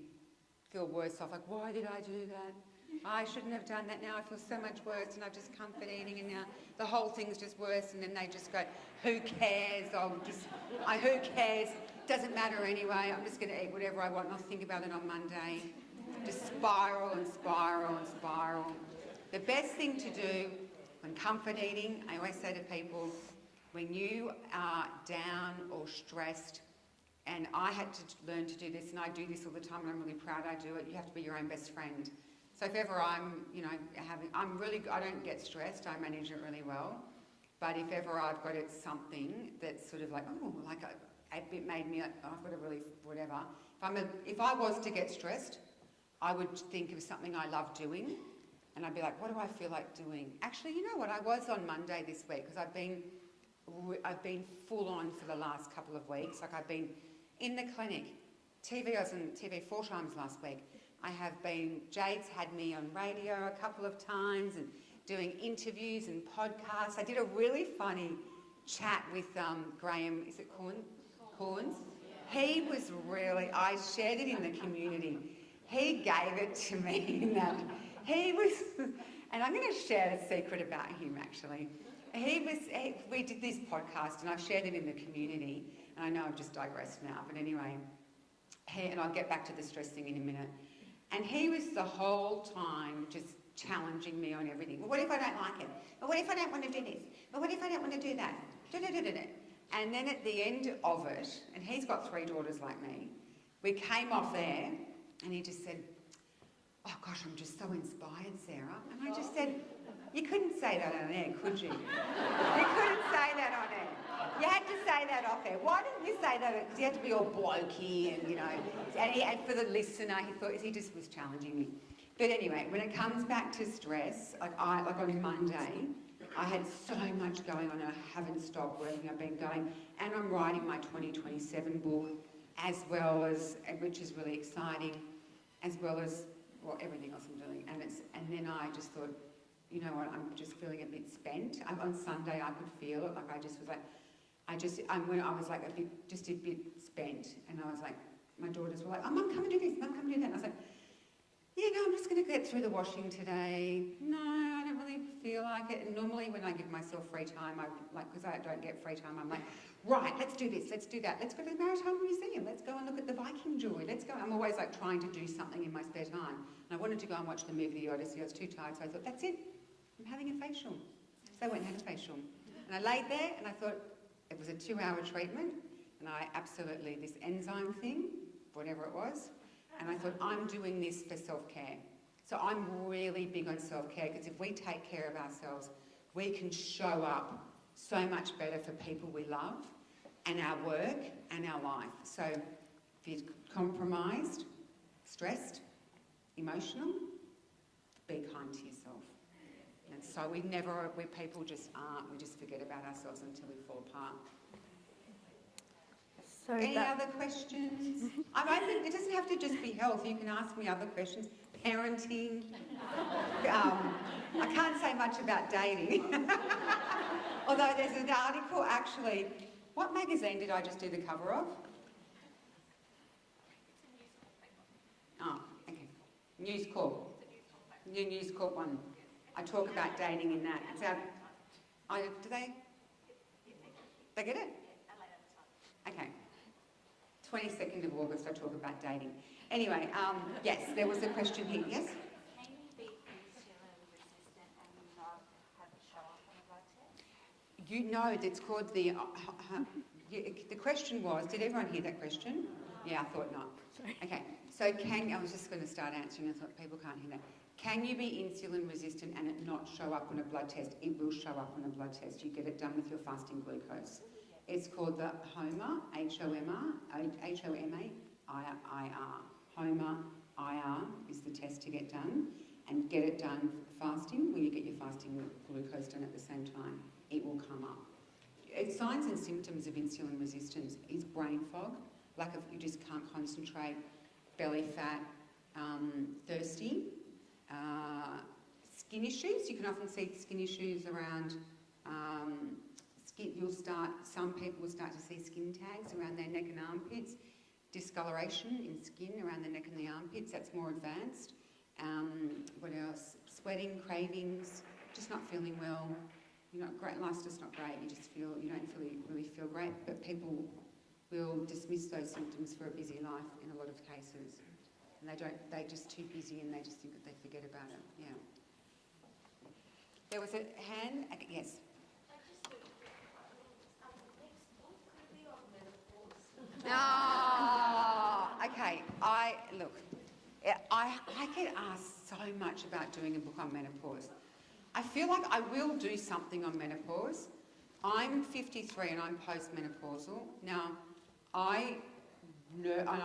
worse off. Like, why did I do that? I shouldn't have done that. Now I feel so much worse, and I've just comfort eating, and now the whole thing's just worse. And then they just go, who cares? Who cares? Doesn't matter anyway. I'm just going to eat whatever I want and I'll think about it on Monday. Just spiral and spiral and spiral. The best thing to do when comfort eating, I always say to people, when you are down or stressed, and I had to learn to do this, and I do this all the time, and I'm really proud I do it, you have to be your own best friend. So if ever I'm, I don't get stressed, I manage it really well. But if ever I've got something that's sort of like, it made me, I've got to really, whatever. If I was to get stressed, I would think of something I love doing, and I'd be like, what do I feel like doing? Actually, you know what? I was on Monday this week, because I've been full on for the last couple of weeks. Like, I've been in the clinic. I was on TV 4 times last week. Jade's had me on radio a couple of times and doing interviews and podcasts. I did a really funny chat with Graham, is it Corns? He was really, I shared it in the community. He gave it to me in that. He was, and I'm going to share a secret about him actually. We did this podcast and I've shared it in the community, and I know I've just digressed now, but anyway, and I'll get back to the stress thing in a minute. And he was the whole time just challenging me on everything. Well, what if I don't like it? Well, what if I don't want to do this? Well, what if I don't want to do that? And then at the end of it, and he's got 3 daughters like me, we came off there and he just said, oh gosh, I'm just so inspired, Sarah. And I just said, you couldn't say that on air, could you? You couldn't say that on air. You had to say that off air. Why didn't you say that? Because you had to be all blokey and, and for the listener, he just was challenging me. But anyway, when it comes back to stress, like on Monday, I had so much going on and I haven't stopped working. I've been going, and I'm writing my 2027 book, as well as, which is really exciting, as well as everything else I'm doing. And then I just thought, you know what, I'm just feeling a bit spent. On Sunday I could feel it, like I just was like, when I was like a bit spent, and I was like, my daughters were like, oh Mum, come and do this, Mum, come and do that. And I was like, yeah, no, I'm just going to get through the washing today. No, I don't really feel like it. And normally when I give myself free time, because I don't get free time, I'm like, right, let's do this, let's do that. Let's go to the Maritime Museum. Let's go and look at the Viking jewellery. Let's go. I'm always like trying to do something in my spare time. And I wanted to go and watch the movie The Odyssey. I was too tired, so I thought, that's it. I'm having a facial. So I went and had a facial. And I laid there and I thought, it was a 2-hour treatment. And this enzyme thing, whatever it was, and I thought, I'm doing this for self-care. So I'm really big on self-care, because if we take care of ourselves, we can show up so much better for people we love, and our work, and our life. So if you're compromised, stressed, emotional, be kind to yourself. And so we people just aren't, we just forget about ourselves until we fall apart. So Any other questions? It doesn't have to just be health. You can ask me other questions. Parenting. I can't say much about dating. Although there's an article actually, what magazine did I just do the cover of? Oh, okay. News Corp. New News Corp one. I talk about dating in that. It's out, do they? They get it? Okay. 22nd of August I talk about dating. Anyway, yes, there was a question here. Yes? Can you be insulin resistant and not have it show up on a blood test? You know, it's called the question was, did everyone hear that question? Yeah, I thought not. Sorry. Okay, so I was just going to start answering, I thought people can't hear that. Can you be insulin resistant and it not show up on a blood test? It will show up on a blood test. You get it done with your fasting glucose. It's called the HOMA, H-O-M-A-I-R. HOMA IR is the test to get done, and get it done fasting. When you get your fasting glucose done at the same time, it will come up. Signs and symptoms of insulin resistance is brain fog, lack of, you just can't concentrate, belly fat, thirsty, skin issues. You can often see skin issues around some people will start to see skin tags around their neck and armpits, discoloration in skin around the neck and the armpits, that's more advanced. What else? Sweating, cravings, just not feeling well. You're not great, life's just not great, you don't really feel great, but people will dismiss those symptoms for a busy life in a lot of cases. And they're just too busy and they just think that they forget about it, yeah. There was a hand, yes. Oh, okay. I get asked so much about doing a book on menopause. I feel like I will do something on menopause. I'm 53 and I'm postmenopausal. Now, I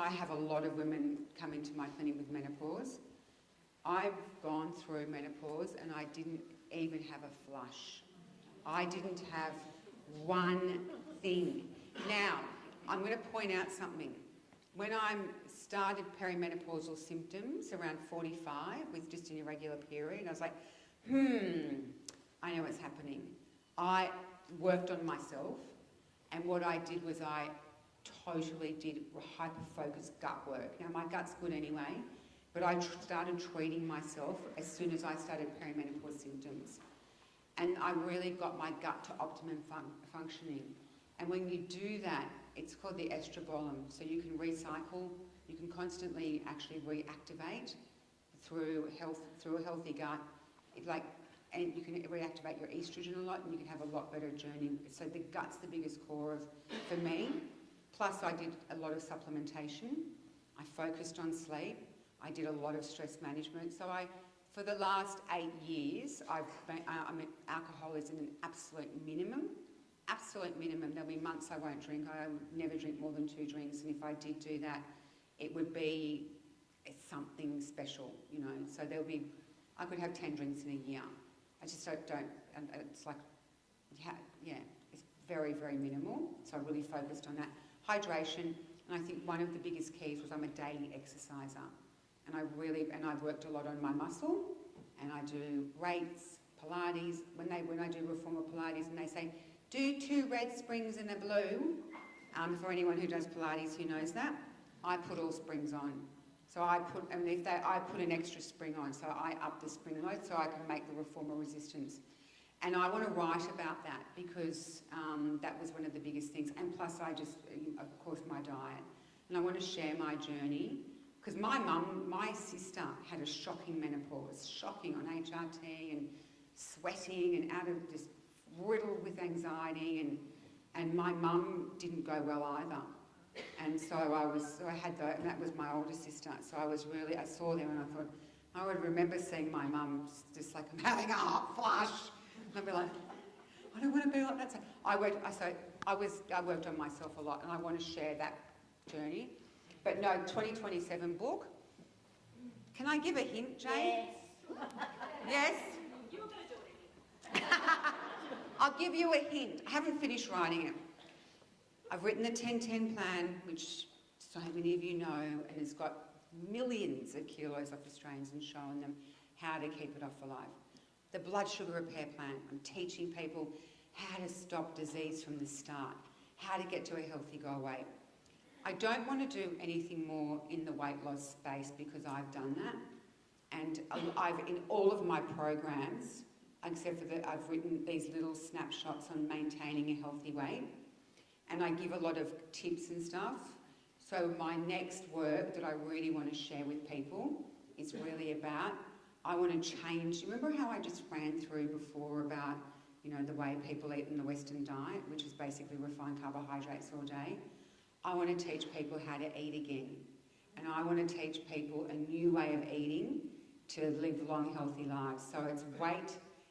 have a lot of women come into my clinic with menopause. I've gone through menopause and I didn't even have a flush. I didn't have one thing. Now, I'm going to point out something. When I started perimenopausal symptoms around 45 with just an irregular period, I was like, I know what's happening. I worked on myself, and what I did was I totally did hyper-focused gut work. Now, my gut's good anyway, but I started treating myself as soon as I started perimenopause symptoms. And I really got my gut to optimum functioning. And when you do that, it's called the estrobolome. So you can recycle, you can constantly actually reactivate through a healthy gut. And you can reactivate your estrogen a lot, and you can have a lot better journey. So the gut's the biggest core for me. Plus, I did a lot of supplementation. I focused on sleep. I did a lot of stress management. So for the last 8 years, alcohol is an absolute minimum. Absolute minimum. There'll be months I won't drink. I never drink more than 2 drinks, and if I did do that, it would be something special, you know. So I could have 10 drinks in a year. I just don't, and it's like, yeah, it's very, very minimal. So I really focused on that. Hydration, and I think one of the biggest keys was I'm a daily exerciser. And I've worked a lot on my muscle, and I do weights, Pilates. When I do reformer Pilates, and they say, do 2 red springs and a blue, for anyone who does Pilates who knows that, I put all springs on. So I put an extra spring on, so I up the spring load so I can make the reformer resistance. And I want to write about that because that was one of the biggest things. And plus of course, my diet. And I want to share my journey because my sister had a shocking menopause, shocking on HRT and sweating and out of just riddled with anxiety, and my mum didn't go well either. And so I had that, and that was my older sister. So I saw them and I thought, I would remember seeing my mum just like, I'm having a hot flush. And I'd be like, I don't want to be like that. So I worked on myself a lot, and I want to share that journey. But no, 2027 book. Can I give a hint, Jane? Yes? You're going to do it. I'll give you a hint. I haven't finished writing it. I've written the 10-10 plan, which so many of you know, and it's got millions of kilos off Australians and showing them how to keep it off for life. The blood sugar repair plan, I'm teaching people how to stop disease from the start, how to get to a healthy goal weight. I don't want to do anything more in the weight loss space because I've done that. And I've, in all of my programs, except for that I've written these little snapshots on maintaining a healthy weight. And I give a lot of tips and stuff. So my next work that I really want to share with people is really about, I want to change. Remember how I just ran through before about, you know, the way people eat in the Western diet, which is basically refined carbohydrates all day? I want to teach people how to eat again. And I want to teach people a new way of eating to live long, healthy lives. So it's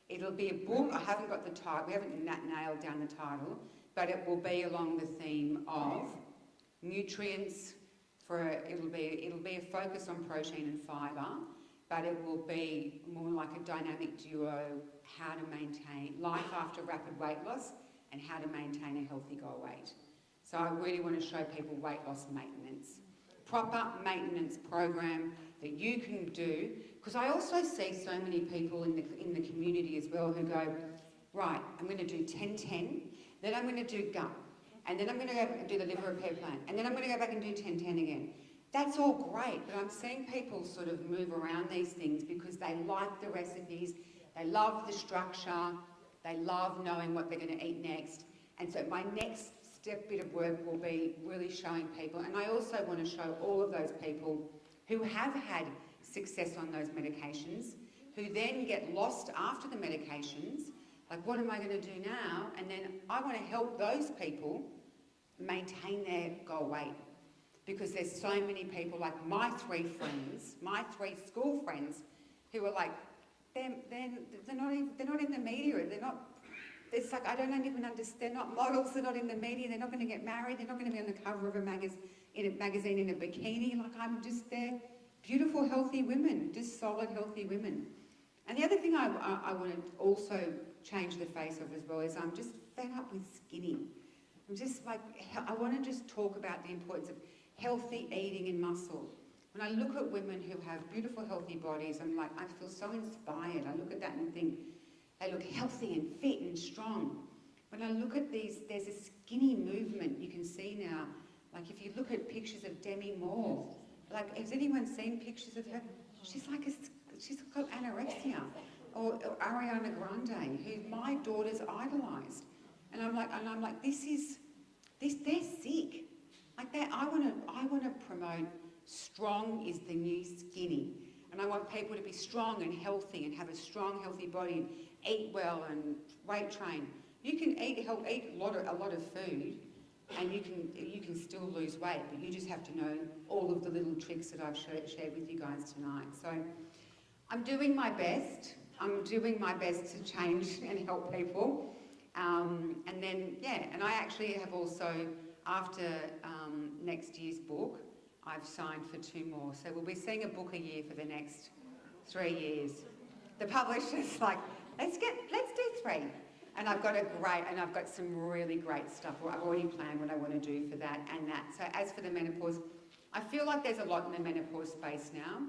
it'll be a book. I haven't got the title, we haven't nailed down the title, but it will be along the theme of nutrients it'll be a focus on protein and fibre, but it will be more like a dynamic duo, how to maintain life after rapid weight loss and how to maintain a healthy goal weight. So I really want to show people weight loss maintenance. Proper maintenance program that you can do, because I also see so many people in the community as well who go, right, I'm going to do 10-10, then I'm going to do gut, and then I'm going to go and do the liver repair plan, and then I'm going to go back and do 10-10 again. That's all great, but I'm seeing people sort of move around these things because they like the recipes, they love the structure, they love knowing what they're going to eat next. And so my next bit of work will be really showing people, and I also want to show all of those people who have had success on those medications, who then get lost after the medications, like what am I going to do now? And then I want to help those people maintain their goal weight, because there's so many people, like my three school friends, who are like, they're not in the media, it's like, I don't even understand, they're not models, they're not in the media, they're not going to get married, they're not going to be on the cover of a magazine in a bikini, like they're beautiful, healthy women, just solid, healthy women. And the other thing I want to also change the face of as well is I'm just fed up with skinny. I'm just like, I want to just talk about the importance of healthy eating and muscle. When I look at women who have beautiful, healthy bodies, I'm like, I feel so inspired. I look at that and think, they look healthy and fit and strong. When I look at these, there's a skinny movement you can see now. Like if you look at pictures of Demi Moore, like has anyone seen pictures of her? She's got anorexia. Or Ariana Grande, who my daughters idolised. And I'm like, they're sick. Like that, I want to promote strong is the new skinny. And I want people to be strong and healthy and have a strong, healthy body and eat well and weight train. You can eat a lot of food and you can still lose weight, but you just have to know all of the little tricks that I've shared with you guys tonight. So I'm doing my best. I'm doing my best to change and help people. And then, and I actually have also, after next year's book, I've signed for 2 more. So we'll be seeing a book a year for the next 3 years. The publisher's like, let's do 3. And I've got some really great stuff. I've already planned what I want to do for that and that. So as for the menopause, I feel like there's a lot in the menopause space now.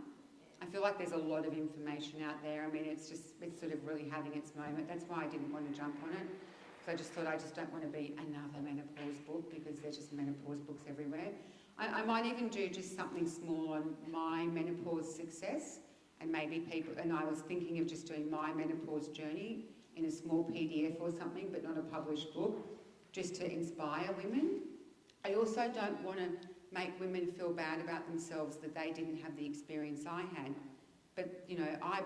I feel like there's a lot of information out there. I mean, it's sort of really having its moment. That's why I didn't want to jump on it. So I just thought I just don't want to be another menopause book because there's just menopause books everywhere. I might even do just something small on my menopause success and maybe people, and I was thinking of just doing my menopause journey in a small PDF or something, but not a published book, just to inspire women. I also don't want to make women feel bad about themselves that they didn't have the experience I had. But, you know, I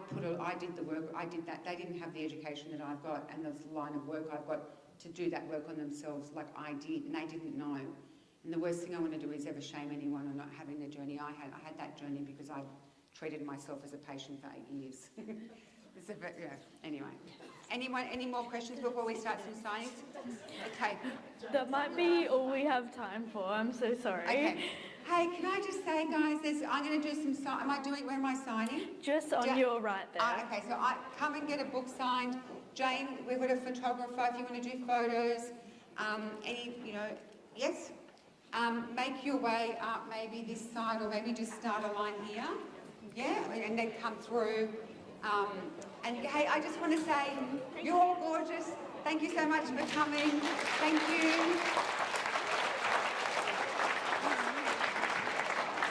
did the work, I did that. They didn't have the education that I've got and the line of work I've got to do that work on themselves like I did, and they didn't know. And the worst thing I want to do is ever shame anyone on not having the journey I had. I had that journey because I treated myself as a patient for 8 years. Anyway. Any more questions before we start some signings? Okay. That might be all we have time for. I'm so sorry. Okay. Hey, can I just say, guys, I'm going to do some where am I signing? Just on your right there. Okay, so come and get a book signed. Jane, we've got a photographer if you want to do photos. Yes? Make your way up maybe this side or maybe just start a line here. Yeah, and then come through. And hey, I just want to say, you're all gorgeous. Thank you so much for coming. Thank you.